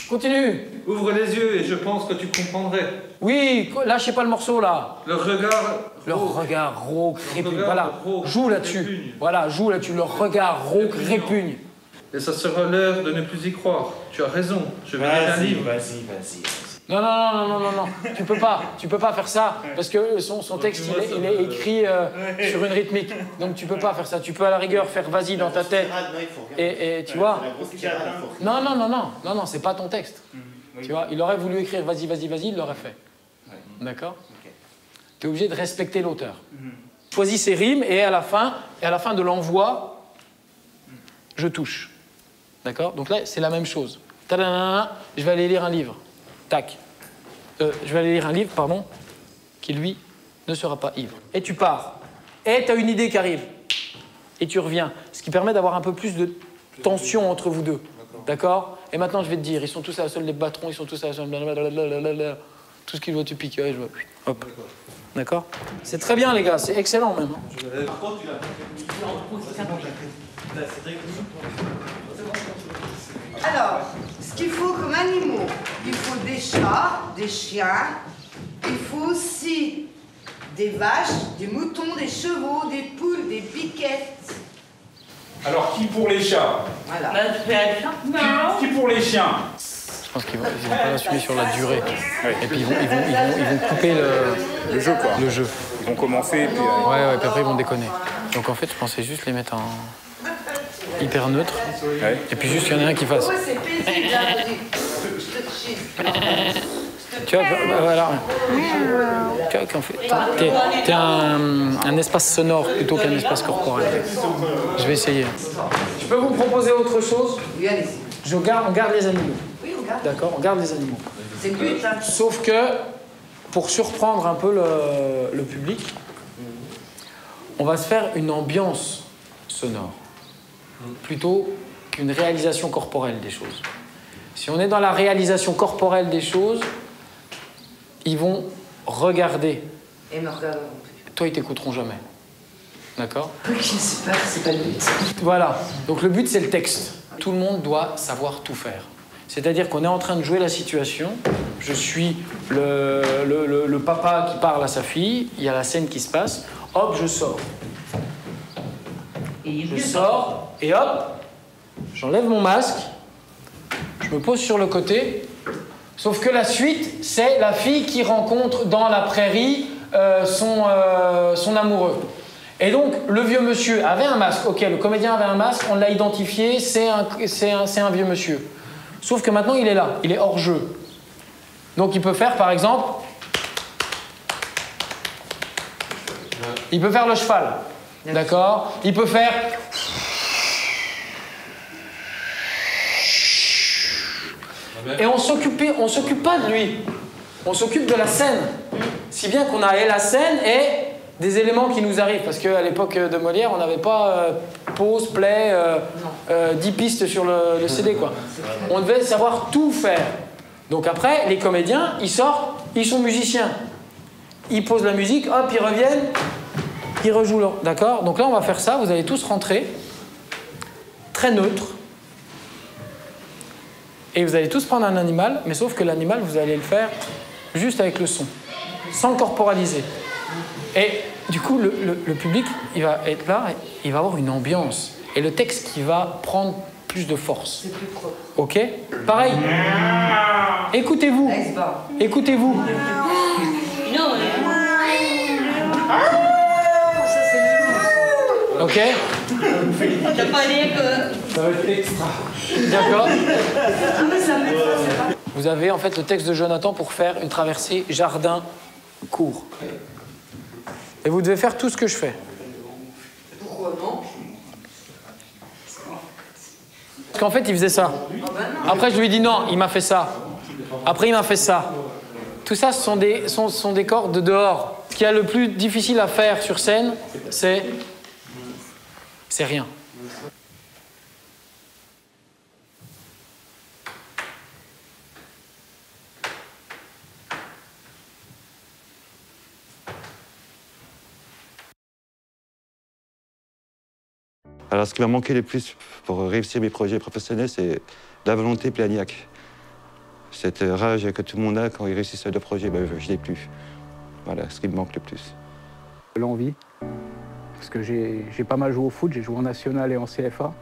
Continue. Ouvre les yeux et je pense que tu comprendrais. Oui, lâchez pas le morceau là. Le regard. Le regard rauque, répugne. Voilà, joue là-dessus. Voilà, joue là-dessus. Le regard rauque, répugne. Et ça sera l'heure de ne plus y croire. Tu as raison. Je vais lire un livre. Vas-y. Non. Tu peux pas faire ça parce que son texte il est écrit sur une rythmique. Donc tu peux pas faire ça. Tu peux à la rigueur faire vas-y dans ta tête. Et tu vois. Non, c'est pas ton texte. Tu vois, il aurait voulu écrire vas-y, il l'aurait fait. D'accord? Tu es obligé de respecter l'auteur. Choisis ses rimes et à la fin de l'envoi, je touche. D'accord? Donc là, c'est la même chose. Tadadana, je vais aller lire un livre. Tac. Je vais aller lire un livre, pardon, qui, lui, ne sera pas ivre. Et tu pars. Et tu as une idée qui arrive. Et tu reviens. Ce qui permet d'avoir un peu plus de tension entre vous deux. D'accord? Et maintenant, je vais te dire, ils sont tous à la seule, les patrons, ils sont tous à la seule, blablabla, tout ce qu'ils voient, tu piques. Ouais, je vois. Hop. D'accord? C'est très bien, les gars, c'est excellent même. Par contre, tu l'as. Alors, ce qu'il faut comme animaux, il faut des chats, des chiens, il faut aussi des vaches, des moutons, des chevaux, des poules, des piquettes. Alors, qui pour les chats? Voilà. Qui pour les chiens? Je pense qu'ils vont pas l'assumer sur la durée. Et puis ils vont couper le jeu, quoi. Le jeu. vont commencer, puis... Ouais, puis après ils vont déconner. Donc en fait, je pensais juste les mettre en hyper neutre. Ouais. Et puis juste, il y en a un qui fasse. Tu vois, voilà. Tu vois qu'en fait, t'es un espace sonore plutôt qu'un espace corporel. Je vais essayer. Je peux vous proposer autre chose? Oui, allez-y. On garde les animaux. Oui, on garde. D'accord, on garde les animaux. C'est le but, hein. Sauf que, pour surprendre un peu le public, on va se faire une ambiance sonore, plutôt qu'une réalisation corporelle des choses. Si on est dans la réalisation corporelle des choses, ils vont regarder. Et me regarderont. Toi, ils t'écouteront jamais. D'accord? Ok, c'est pas le but. Voilà. Donc le but, c'est le texte. Tout le monde doit savoir tout faire. C'est-à-dire qu'on est en train de jouer la situation. Je suis le papa qui parle à sa fille. Il y a la scène qui se passe. Hop, je sors. Je sors et hop, j'enlève mon masque. Je me pose sur le côté. Sauf que la suite, c'est la fille qui rencontre dans la prairie son amoureux. Et donc, le vieux monsieur avait un masque. Ok, le comédien avait un masque, on l'a identifié, c'est un vieux monsieur. Sauf que maintenant, il est là, il est hors jeu. Donc, il peut faire, par exemple... Il peut faire le cheval. D'accord? Il peut faire... Et on s'occupe pas de lui. On s'occupe de la scène. Si bien qu'on a et la scène et des éléments qui nous arrivent. Parce qu'à l'époque de Molière, on n'avait pas pause, play, 10 pistes sur le CD, quoi. On devait savoir tout faire. Donc après, les comédiens, ils sortent, ils sont musiciens. Ils posent la musique, hop, ils reviennent, ils rejouent leur... D'accord? Donc là, on va faire ça. Vous allez tous rentrer. Très neutre. Et vous allez tous prendre un animal, mais sauf que l'animal, vous allez le faire juste avec le son, sans le corporaliser. Et du coup, le public, il va être là, il va avoir une ambiance. Et le texte qui va prendre plus de force. C'est plus propre. Ok? Pareil. Écoutez-vous. Écoutez-vous. Non, ça c'est le loup. Ok? t'as pas dit que... Ça va être extra. D'accord? Ah, mais ça met pas, c'est pas... Vous avez en fait le texte de Jonathan pour faire une traversée jardin-cour. Et vous devez faire tout ce que je fais. Pourquoi non? Parce qu'en fait, il faisait ça. Après, je lui dis non, il m'a fait ça. Après, il m'a fait ça. Tout ça, ce sont des corps de dehors. Ce qui est le plus difficile à faire sur scène, c'est rien. Alors, ce qui m'a manqué le plus pour réussir mes projets professionnels, c'est la volonté planiaque. Cette rage que tout le monde a quand il réussit sur le projet, ben, je ne l'ai plus. Voilà, ce qui me manque le plus. L'envie, parce que j'ai pas mal joué au foot, j'ai joué en national et en CFA,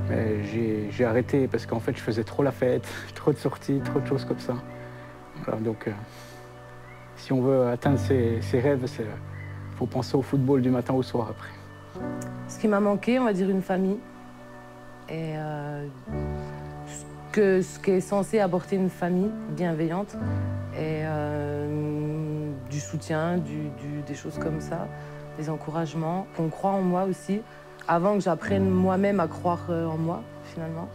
mais j'ai arrêté parce qu'en fait je faisais trop la fête, trop de sorties, trop de choses comme ça. Voilà, donc si on veut atteindre ses rêves, il faut penser au football du matin au soir après. Ce qui m'a manqué, on va dire une famille. Et ce qui est censé apporter une famille bienveillante. Et du soutien, des choses comme ça, des encouragements, qu'on croit en moi aussi, avant que j'apprenne moi-même à croire en moi, finalement.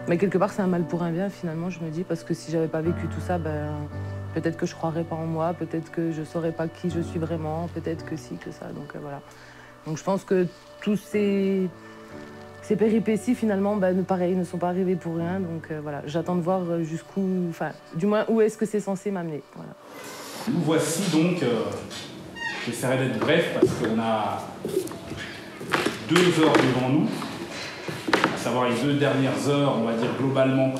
Mais quelque part, c'est un mal pour un bien, finalement, je me dis, parce que si j'avais pas vécu tout ça, ben, peut-être que je croirais pas en moi, peut-être que je saurais pas qui je suis vraiment, peut-être que si, que ça, donc voilà. Donc je pense que tous ces péripéties, finalement, ben, pareil, ne sont pas arrivées pour rien, donc voilà. J'attends de voir jusqu'où, enfin, du moins, où est-ce que c'est censé m'amener, voilà. Nous voici donc, j'essaierai d'être bref parce qu'on a 2 heures devant nous, à savoir les 2 dernières heures, on va dire globalement,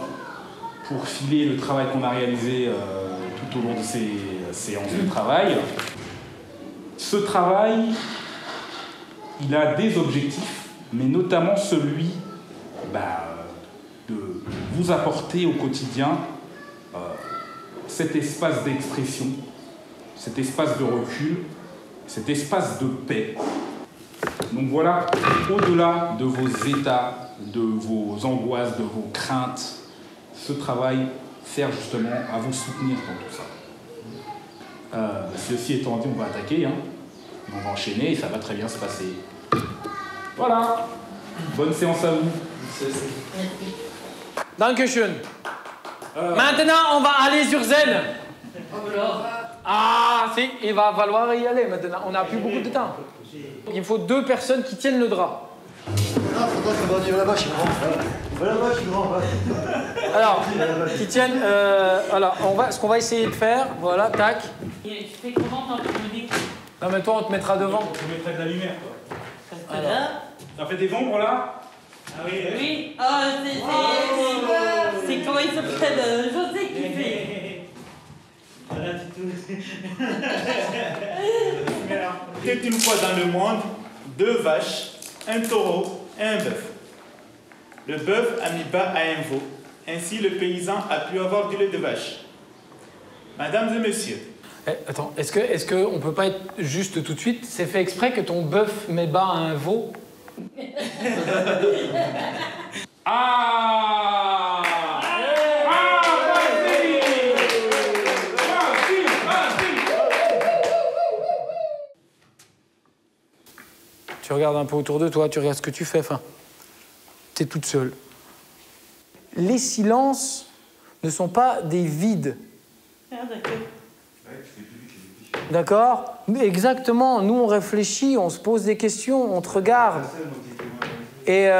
pour filer le travail qu'on a réalisé tout au long de ces séances de travail. Ce travail, il a des objectifs, mais notamment celui de vous apporter au quotidien cet espace d'expression cet espace de recul, cet espace de paix. Donc voilà, au-delà de vos états, de vos angoisses, de vos craintes, ce travail sert justement à vous soutenir dans tout ça. Ceci étant dit, on va attaquer, hein. On va enchaîner et ça va très bien se passer. Voilà, bonne séance à vous. Dankeschön. Maintenant, on va aller sur scène. Ah, si, il va falloir y aller maintenant. On n'a plus beaucoup de temps. Il faut 2 personnes qui tiennent le drap. Alors, qui tiennent. Alors, ce qu'on va essayer de faire, voilà, tac. Je fais comment quand tu me dis? Non, mais toi, on te mettra devant. Tu mettrais de la lumière, toi. Parce que là. Ça fait des ombres là? Ah oui. Oui. Oh, c'est comment il s'appelle José qui fait. Voilà, Peut-être une fois dans le monde, 2 vaches, un taureau et un bœuf. Le bœuf a mis bas à un veau. Ainsi, le paysan a pu avoir du lait de vache. Mesdames et messieurs. Attends, est-ce qu'on peut pas être juste tout de suite? C'est fait exprès que ton bœuf met bas à un veau? Ah! Tu regardes un peu autour de toi, tu regardes ce que tu fais, enfin, t'es toute seule. Les silences ne sont pas des vides. Ah, d'accord. D'accord? Exactement, nous on réfléchit, on se pose des questions, on te regarde. Et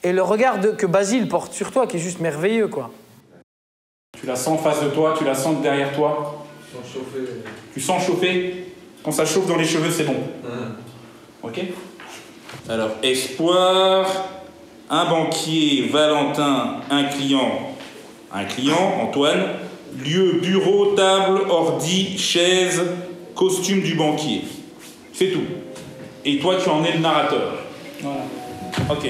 le regard que Basile porte sur toi, qui est juste merveilleux, quoi. Tu la sens en face de toi, tu la sens derrière toi. Tu sens chauffer. Quand ça chauffe dans les cheveux, c'est bon. Ok? Alors, espoir, un banquier, Valentin, un client, Antoine, lieu, bureau, table, ordi, chaise, costume du banquier. C'est tout. Et toi, tu en es le narrateur. Voilà. Ok.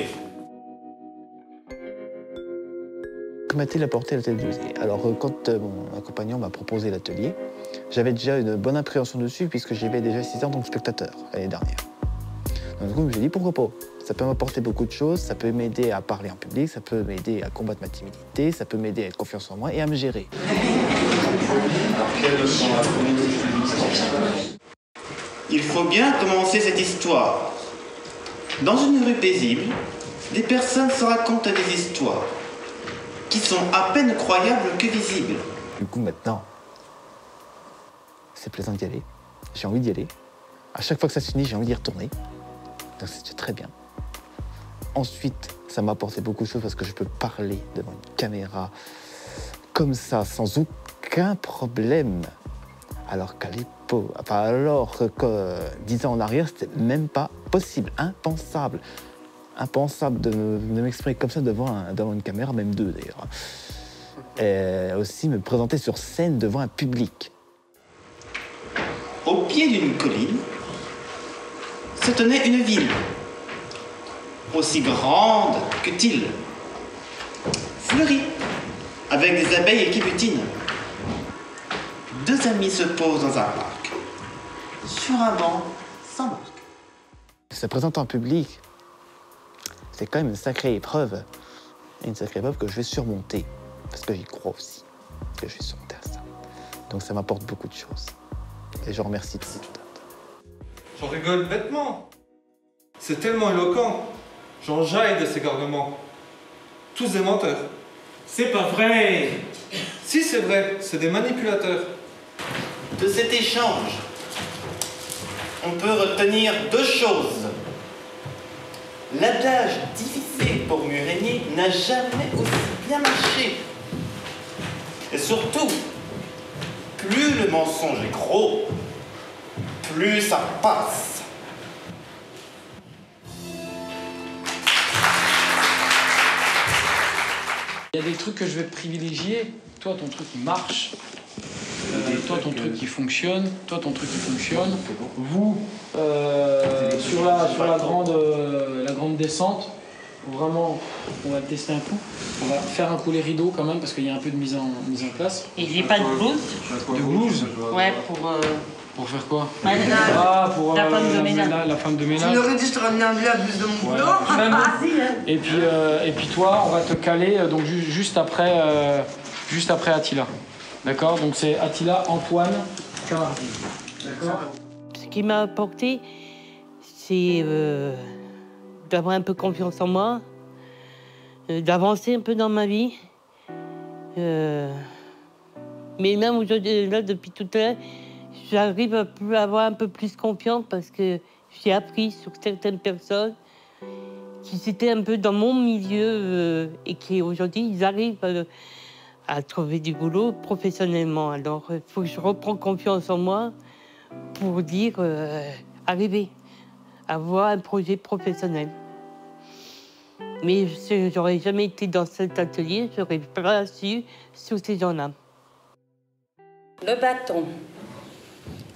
Que m'a-t-il apporté l'atelier? Alors, quand mon accompagnant m'a proposé l'atelier, j'avais déjà une bonne appréhension dessus puisque j'y avais déjà assisté en tant que spectateur l'année dernière. Donc, du coup, je me suis dit, pourquoi pas? Ça peut m'apporter beaucoup de choses, ça peut m'aider à parler en public, ça peut m'aider à combattre ma timidité, ça peut m'aider à être confiance en moi et à me gérer. Il faut bien commencer cette histoire. Dans une rue paisible, des personnes se racontent des histoires qui sont à peine croyables que visibles. Du coup, maintenant, c'est plaisant d'y aller. J'ai envie d'y aller. À chaque fois que ça se finit, j'ai envie d'y retourner. Donc c'est très bien. Ensuite, ça m'a apporté beaucoup de choses parce que je peux parler devant une caméra comme ça, sans aucun problème. Alors qu'à l'époque, alors que 10 ans en arrière, c'était même pas possible, impensable. Impensable de m'exprimer comme ça devant une caméra, même 2 d'ailleurs. Et aussi me présenter sur scène devant un public. Au pied d'une colline se tenait une ville, aussi grande que Tille, fleurie, avec des abeilles qui butinent. 2 amis se posent dans un parc, sur un banc sans marque. Se présenter en public, c'est quand même une sacrée épreuve. Et une sacrée épreuve que je vais surmonter. Parce que j'y crois aussi, que je vais surmonter à ça. Donc ça m'apporte beaucoup de choses. Et je remercie tout. J'en rigole bêtement. C'est tellement éloquent. J'en jaille de ces garnements. Tous des menteurs. C'est pas vrai. Si, c'est vrai. C'est des manipulateurs. De cet échange, on peut retenir 2 choses. L'adage « diviser pour mieux régner » n'a jamais aussi bien marché. Et surtout, plus le mensonge est gros, plus ça passe. Il y a des trucs que je vais privilégier. Toi, ton truc, il marche. Toi, ton truc, il fonctionne. Toi, ton truc, il fonctionne. Vous, sur la grande descente, Vraiment, on va le tester un coup. On va faire un coup les rideaux quand même parce qu'il y a un peu de mise en place. Et j'ai pas de blouse. De blouse? Ouais, pour faire quoi? Pour la femme de ménage. La femme de ménage. Tu m'aurais dit je te ramenais un bleu à plus de mon boulot. Et puis toi, on va te caler donc juste après Attila. D'accord? Donc c'est Attila, Antoine, Kamardine. D'accord? Ce qui m'a apporté, c'est d'avoir un peu confiance en moi, d'avancer un peu dans ma vie. Mais même aujourd'hui, là, depuis tout à l'heure, j'arrive à avoir un peu plus confiance parce que j'ai appris sur certaines personnes qui étaient un peu dans mon milieu et qui aujourd'hui, ils arrivent à trouver du boulot professionnellement. Alors, il faut que je reprenne confiance en moi pour dire arriver à avoir un projet professionnel. Mais j'aurais jamais été dans cet atelier, j'aurais pas su sur ces gens-là. Le bâton.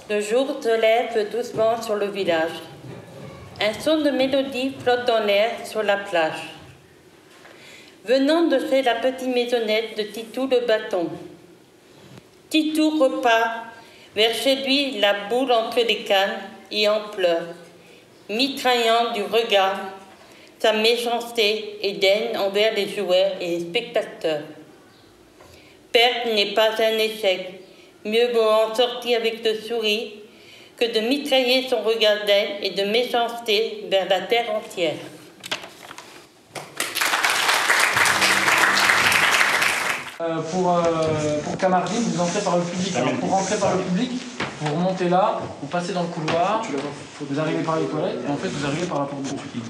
Le jour se lève doucement sur le village. Un son de mélodie flotte dans l'air sur la plage. Venant de chez la petite maisonnette de Titou le bâton. Titou repart vers chez lui, la boule entre les cannes et en pleurs, mitraillant du regard sa méchanceté et haine envers les joueurs et les spectateurs. Perdre n'est pas un échec. Mieux vaut en sortir avec le sourire que de mitrailler son regard d'aile et de méchanceté vers la terre entière. Pour Kamardine, vous entrez par le public. Alors, pour rentrer par le public, vous remontez là, vous passez dans le couloir, vous arrivez par les toilettes et en fait vous arrivez par la porte de sortie.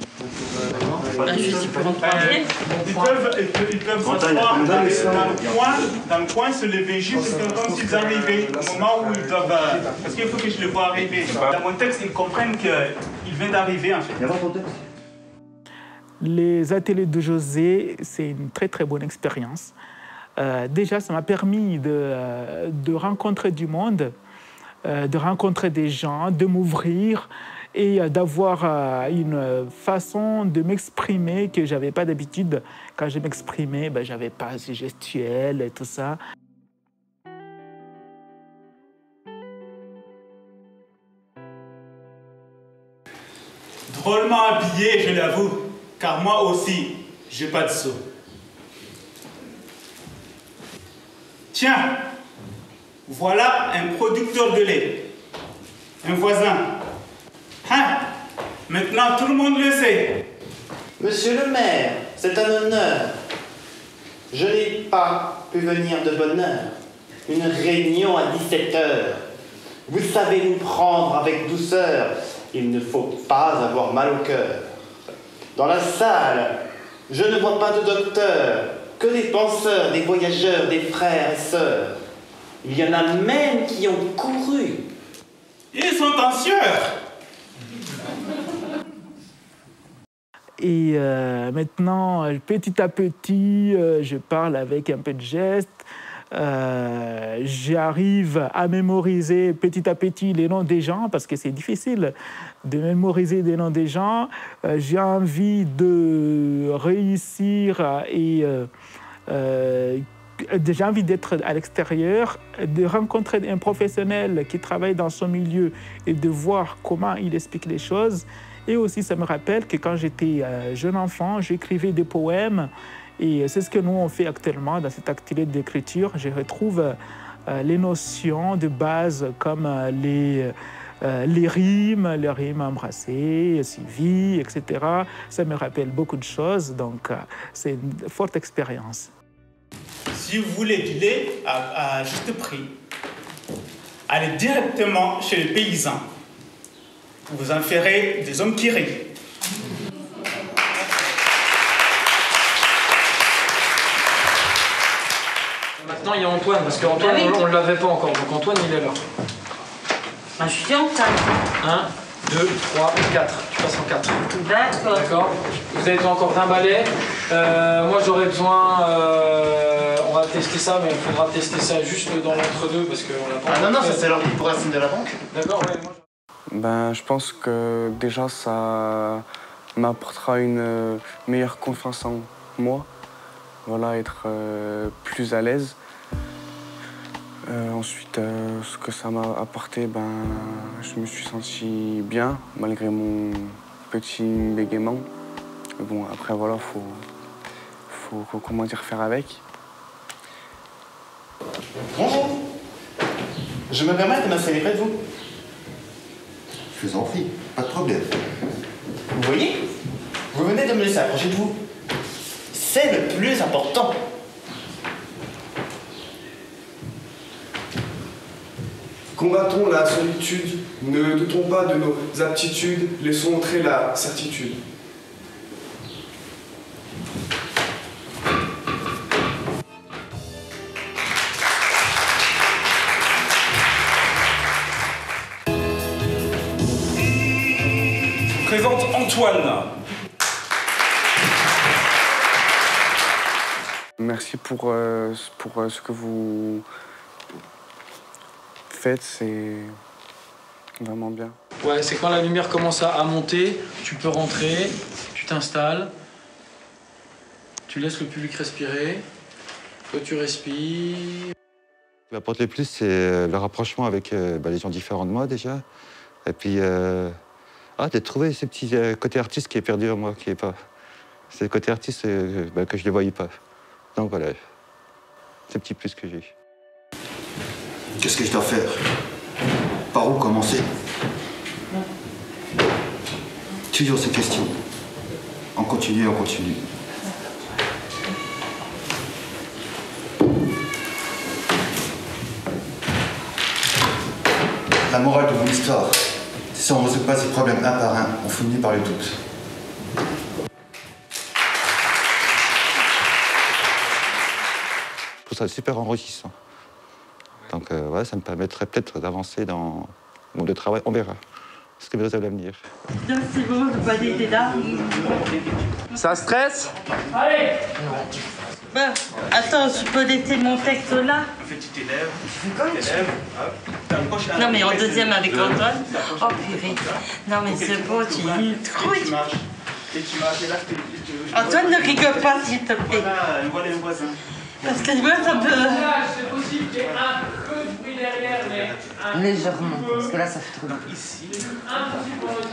Ils peuvent s'asseoir dans le coin, se lever juste comme s'ils arrivaient au moment où ils doivent... Parce qu'il faut que je les vois arriver. Dans mon texte, ils comprennent qu'ils viennent d'arriver en fait. Les ateliers de José, c'est une très très bonne expérience. Déjà, ça m'a permis de rencontrer du monde, de rencontrer des gens, de m'ouvrir et d'avoir une façon de m'exprimer que je n'avais pas d'habitude. Quand je m'exprimais, je n'avais pas ces gestuels et tout ça. Drôlement habillé, je l'avoue, car moi aussi, j'ai pas de seau. Tiens, voilà un producteur de lait, un voisin. Hein? Maintenant, tout le monde le sait. Monsieur le maire, c'est un honneur. Je n'ai pas pu venir de bonne heure. Une réunion à 17h. Vous savez nous prendre avec douceur. Il ne faut pas avoir mal au cœur. Dans la salle, je ne vois pas de docteur, que des penseurs, des voyageurs, des frères et sœurs. Il y en a même qui ont couru. Ils sont en sueur. Et maintenant, petit à petit, je parle avec un peu de gestes. J'arrive à mémoriser petit à petit les noms des gens parce que c'est difficile de mémoriser des noms des gens. J'ai envie de réussir et j'ai envie d'être à l'extérieur, de rencontrer un professionnel qui travaille dans son milieu et de voir comment il explique les choses. Et aussi, ça me rappelle que quand j'étais jeune enfant, j'écrivais des poèmes. Et c'est ce que nous, on fait actuellement dans cet atelier d'écriture. Je retrouve les notions de base comme les rimes embrassées, suivies, etc. Ça me rappelle beaucoup de choses, donc c'est une forte expérience. Si vous voulez du lait à juste prix, allez directement chez les paysans. Vous en ferez des hommes qui rient. Maintenant, il y a Antoine, parce qu'Antoine, on ne l'avait pas encore. Donc Antoine, il est là. Je suis en 4. 1, 2, 3, 4. Tu passes en 4. D'accord. D'accord. Vous avez besoin encore d'un balai. Moi, j'aurais besoin... on va tester ça, mais il faudra tester ça juste dans l'entre-deux, parce qu'on n'a pas... Ah non, ça c'est l'ordre pour la signe de la banque. D'accord, ouais. Ben, je pense que déjà, ça m'apportera une meilleure confiance en moi, voilà, être plus à l'aise. Ensuite, ce que ça m'a apporté, je me suis senti bien, malgré mon petit bégaiement. Mais bon, après, voilà, faut comment dire, faire avec. Bonjour. Je me permets de m'installer près de vous. Je vous en prie, pas de problème. Vous voyez? Vous venez de me laisser approcher de vous. C'est le plus important. Combattons la solitude, ne doutons pas de nos aptitudes, laissons entrer la certitude. Je présente Antoine. Merci pour ce que vous faites, c'est vraiment bien. Ouais, c'est quand la lumière commence à monter, tu peux rentrer, tu t'installes, tu laisses le public respirer, toi tu respires. Ce qui m'apporte le plus, c'est le rapprochement avec les gens différents de moi déjà. Et puis, de trouver ce petit côté artiste qui est perdu en moi, qui est pas. C'est le côté artiste que je ne voyais pas. Donc voilà, c'est le petit plus que j'ai. Qu'est-ce que je dois faire? Par où commencer? Toujours ces questions. On continue, on continue. La morale de mon histoire, si on ne résout pas ces problèmes un par un, on finit par les doutes. Je trouve ça super enrichissant. Donc ça me permettrait peut-être d'avancer dans le monde de travail. On verra ce que me réserve l'avenir. C'est bon, le panier était là. Ça stresse? Allez! Attends, je peux laisser mon texte là? Petit élève. Non, mais en deuxième avec Antoine. Oh purée. Non, mais c'est beau, tu trouilles. Antoine, ne rigole pas, s'il te plaît. Voilà le voisin. Parce que moi, ça peut. C'est possible qu'il y ait un peu de bruit derrière, mais. Légèrement, parce que là, ça fait trop long. Ici. Impossible pour notre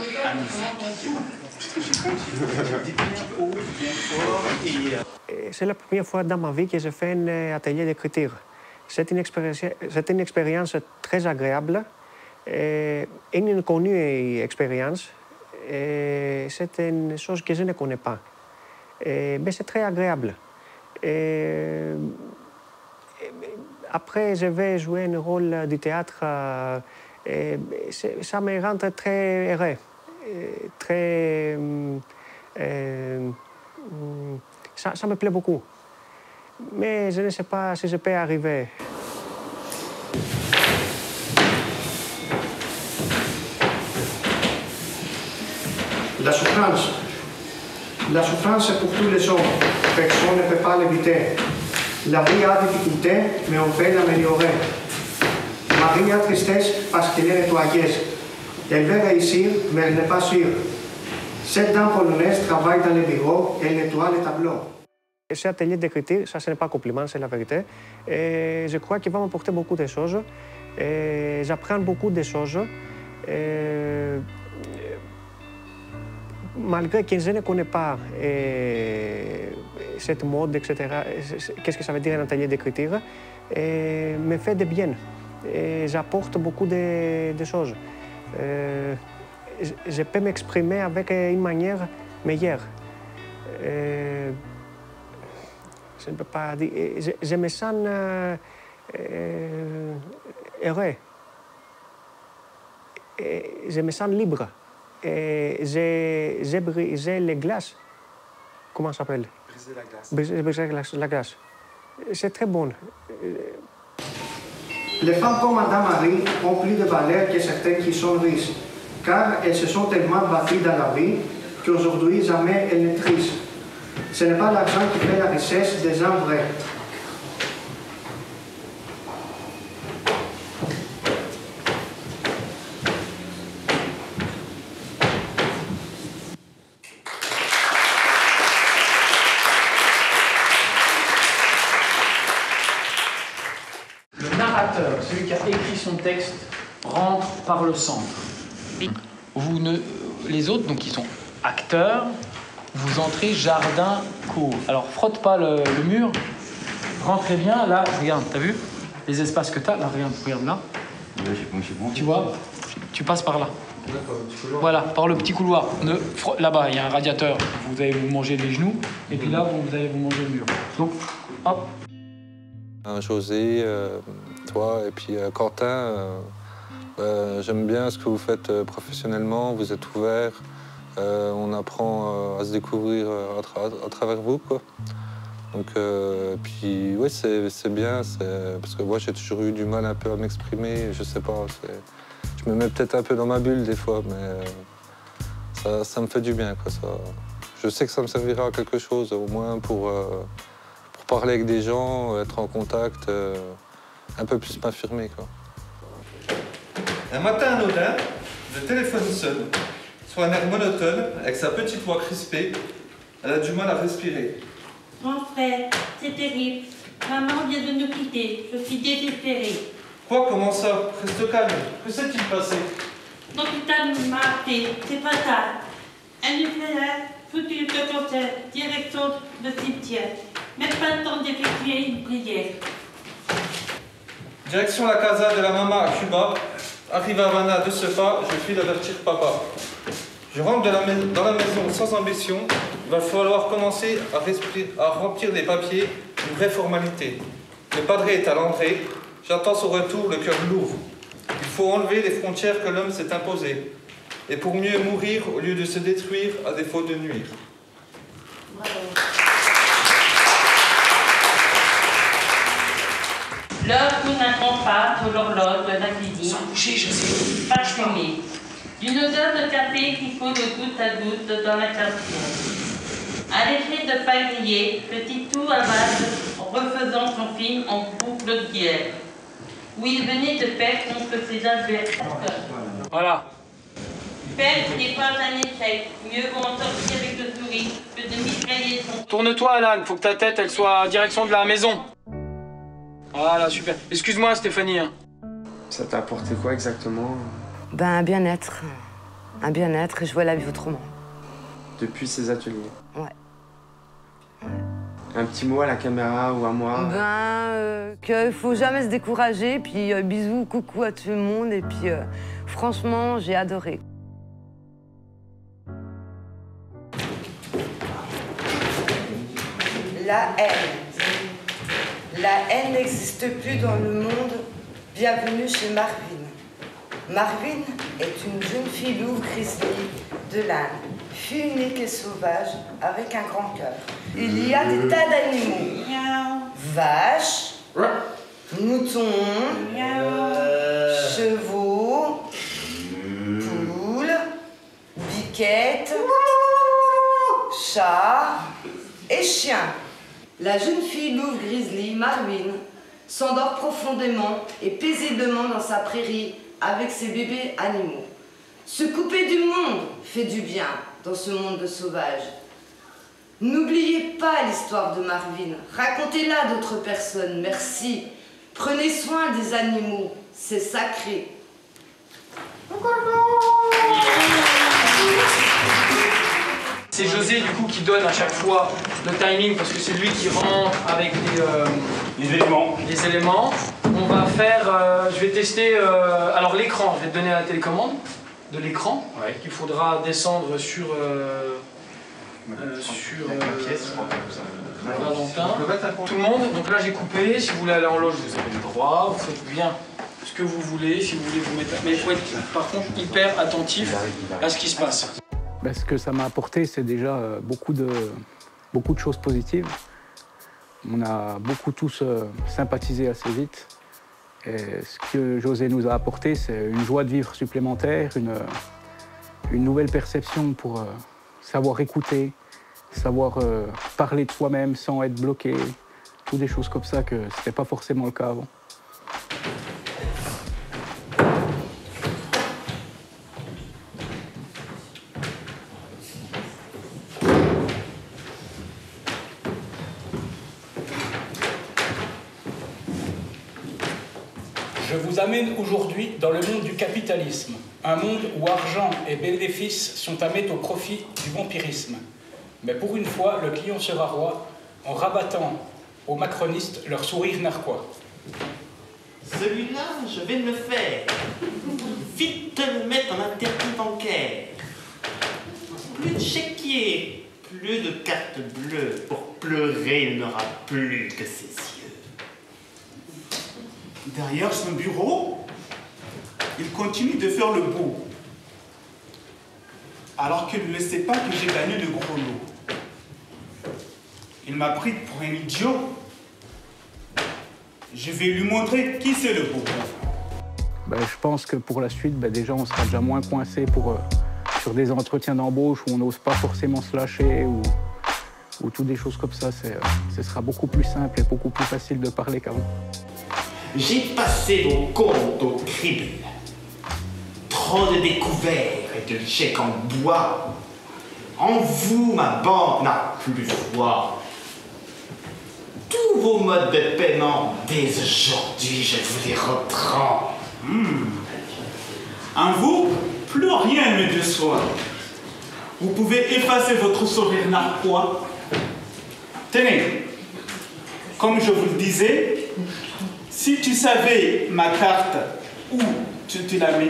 C'est la première fois dans ma vie que j'ai fait un atelier d'écriture. C'est une expérience très agréable, une inconnue expérience. C'est une chose que je ne connais pas. Mais c'est très agréable. Après, je vais jouer un rôle du théâtre. Ça me rend très heureux. Ça me plaît beaucoup. Mais je ne sais pas si je peux arriver. La souffrance. La souffrance, c'est pour tous les hommes. Personne ne peut pas l'éviter. La vie a des difficultés, mais on peut l'améliorer. Marie a tristesse parce qu'elle est nettoyeuse. Elle veut réussir, mais elle n'est pas sûre. Cette dame polonaise travaille dans les bureaux, elle nettoie les tableaux. Cet atelier d'écriture, ça ce n'est pas un compliment, c'est la vérité. Et je crois qu'il va m'apporter beaucoup de choses. J'apprends beaucoup de choses. Malgré que je ne connais pas cette mode, etc., qu'est-ce que ça veut dire un atelier d'écriture, me fait de bien. J'apporte beaucoup de choses. Je peux m'exprimer avec une manière meilleure. Je ne peux pas dire. Je me sens heureux. Je me sens libre. J'ai brisé les glaces. Comment ça s'appelle? Briser la glace. La glace. C'est très bon. Les femmes comme Madame Marie ont plus de valeur que certaines qui sont riches, car elles se sont tellement battues dans la vie qu'aujourd'hui jamais elles ne trichent. Ce n'est pas l'argent qui fait la richesse des gens vrais. son texte rentre par le centre. Les autres, donc, qui sont acteurs, vous entrez jardin, cour. Alors, frotte pas le mur. Rentrez bien. Là, regarde, t'as vu les espaces que t'as? Là, regarde là. Tu vois? Tu passes par là. Voilà, par le petit couloir. Là-bas, il y a un radiateur. Vous allez vous manger les genoux. Et puis là, vous allez vous manger le mur. Donc, hop. José, toi et puis Quentin, j'aime bien ce que vous faites professionnellement. Vous êtes ouverts. On apprend à se découvrir à travers vous, quoi. Donc, puis, oui, c'est bien. Parce que moi, j'ai toujours eu du mal un peu à m'exprimer. Je sais pas. Je me mets peut-être un peu dans ma bulle des fois, mais ça me fait du bien, quoi. Je sais que ça me servira à quelque chose, au moins pour parler avec des gens, être en contact, un peu plus m'affirmer, quoi. Un matin anodin, le téléphone sonne. Sur un air monotone, avec sa petite voix crispée, elle a du mal à respirer. Mon frère, c'est terrible. Maman vient de nous quitter. Je suis désespérée. Quoi? Comment ça? Reste calme. Que s'est-il passé? L'hôpital m'a appelé. C'est pas ça. Un nucléaire, foutu de cancer, direction de cimetière. Même pas le temps d'effectuer une prière. Direction la casa de la maman à Cuba. Arrive à Havana de ce pas, je fuis d'avertir papa. Je rentre dans la maison sans ambition. Il va falloir commencer à remplir des papiers, une vraie formalité. Le padre est à l'entrée. J'attends son retour, le cœur lourd. Il faut enlever les frontières que l'homme s'est imposées. Et pour mieux mourir au lieu de se détruire à défaut de nuire. L'heure tourne un grand pas sur l'horloge de la cuisine. Sans bouger, je sais. Parfumée. D'une odeur de café qui coule de goutte à goutte dans la cafetière. À l'effet de pain grillé, petit tout avale en refaisant son film en boucle d'hier, où il venait de perdre contre ses adversaires. Voilà. Perdre n'est pas un échec. Mieux vaut en sortir avec le sourire que de mitrailler son... Tourne-toi, Alan. Faut que ta tête, elle soit en direction de la maison. Voilà, super. Excuse-moi, Stéphanie. Ça t'a apporté quoi exactement? Ben, un bien-être. Un bien-être et je vois la vie autrement. Depuis ces ateliers? Ouais. Un petit mot à la caméra ou à moi? Qu'il faut jamais se décourager, puis bisous, coucou à tout le monde, et puis franchement, j'ai adoré. La haine. La haine n'existe plus dans le monde. Bienvenue chez Marvin. Marvin est une jeune fille louve grizzly de l'Inde, fille unique et sauvage avec un grand cœur. Il y a des tas d'animaux. Vaches, moutons, chevaux, poules, biquettes, chats et chiens. La jeune fille louve grizzly, Marvin, s'endort profondément et paisiblement dans sa prairie avec ses bébés animaux. Se couper du monde fait du bien dans ce monde de sauvages. N'oubliez pas l'histoire de Marvin, racontez-la à d'autres personnes, merci. Prenez soin des animaux, c'est sacré. C'est José du coup qui donne à chaque fois le timing parce que c'est lui qui rentre avec les éléments. On va faire, je vais tester, alors l'écran, je vais te donner la télécommande de l'écran qu'il faudra descendre sur Valentin. Tout le monde, donc là j'ai coupé, si vous voulez aller en loge vous avez le droit, vous faites bien ce que vous voulez, si vous voulez vous mettre... Mais il faut être par contre hyper attentif à ce qui se passe. Ben, ce que ça m'a apporté, c'est déjà beaucoup de choses positives. On a beaucoup tous sympathisé assez vite. Et ce que José nous a apporté, c'est une joie de vivre supplémentaire, une nouvelle perception pour savoir écouter, savoir parler de soi-même sans être bloqué. Toutes des choses comme ça que ce n'était pas forcément le cas avant. Je Je vous amène aujourd'hui dans le monde du capitalisme, un monde où argent et bénéfices sont à mettre au profit du vampirisme. Mais pour une fois, le client sera roi en rabattant aux macronistes leur sourire narquois. Celui-là, je vais le faire. Vite te le mettre en interdit bancaire. Plus de chéquier, plus de carte bleue. Pour pleurer, il n'aura plus que ses yeux. Derrière son bureau, il continue de faire le beau. Alors qu'il ne sait pas que j'ai gagné le gros lot. Il m'a pris pour un idiot. Je vais lui montrer qui c'est le beau. Je pense que pour la suite, déjà, on sera déjà moins coincé sur des entretiens d'embauche où on n'ose pas forcément se lâcher ou toutes des choses comme ça. Ce sera beaucoup plus simple et beaucoup plus facile de parler qu'avant. J'ai passé vos comptes au crible. Trop de découverts et de chèques en bois. En vous, ma banque n'a plus foi. Tous vos modes de paiement, dès aujourd'hui, je vous les reprends. En vous, plus rien ne me déçoit. Vous pouvez effacer votre sourire narquois. Tenez, comme je vous le disais, si tu savais ma carte, où tu l'as mis.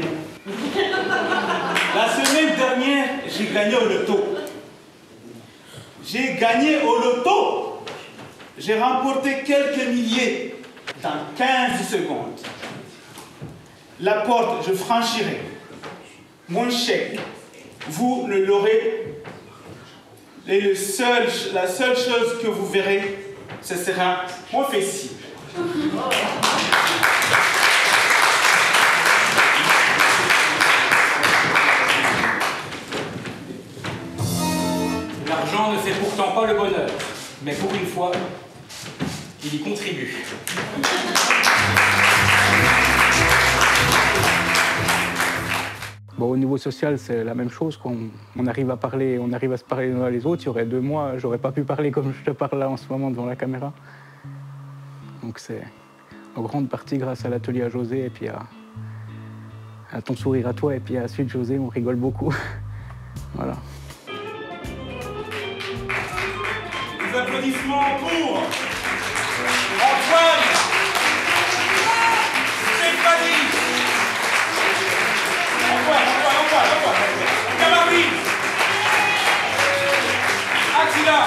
La semaine dernière, j'ai gagné au loto. J'ai gagné au loto. J'ai remporté quelques milliers dans 15 secondes. La porte, je franchirai. Mon chèque, vous ne l'aurez. Et la seule chose que vous verrez, ce sera mon fessier. L'argent ne fait pourtant pas le bonheur, mais pour une fois, il y contribue. Au niveau social, c'est la même chose. Quand on arrive à parler, on arrive à se parler les uns les autres. Il y aurait 2 mois, j'aurais pas pu parler comme je te parle là en ce moment devant la caméra. Donc c'est en grande partie grâce à l'atelier à José et puis à ton sourire à toi et puis à la suite José, on rigole beaucoup. Voilà. Des applaudissements pour Antoine, Stéphanie, Antoine, Camargue, Attila.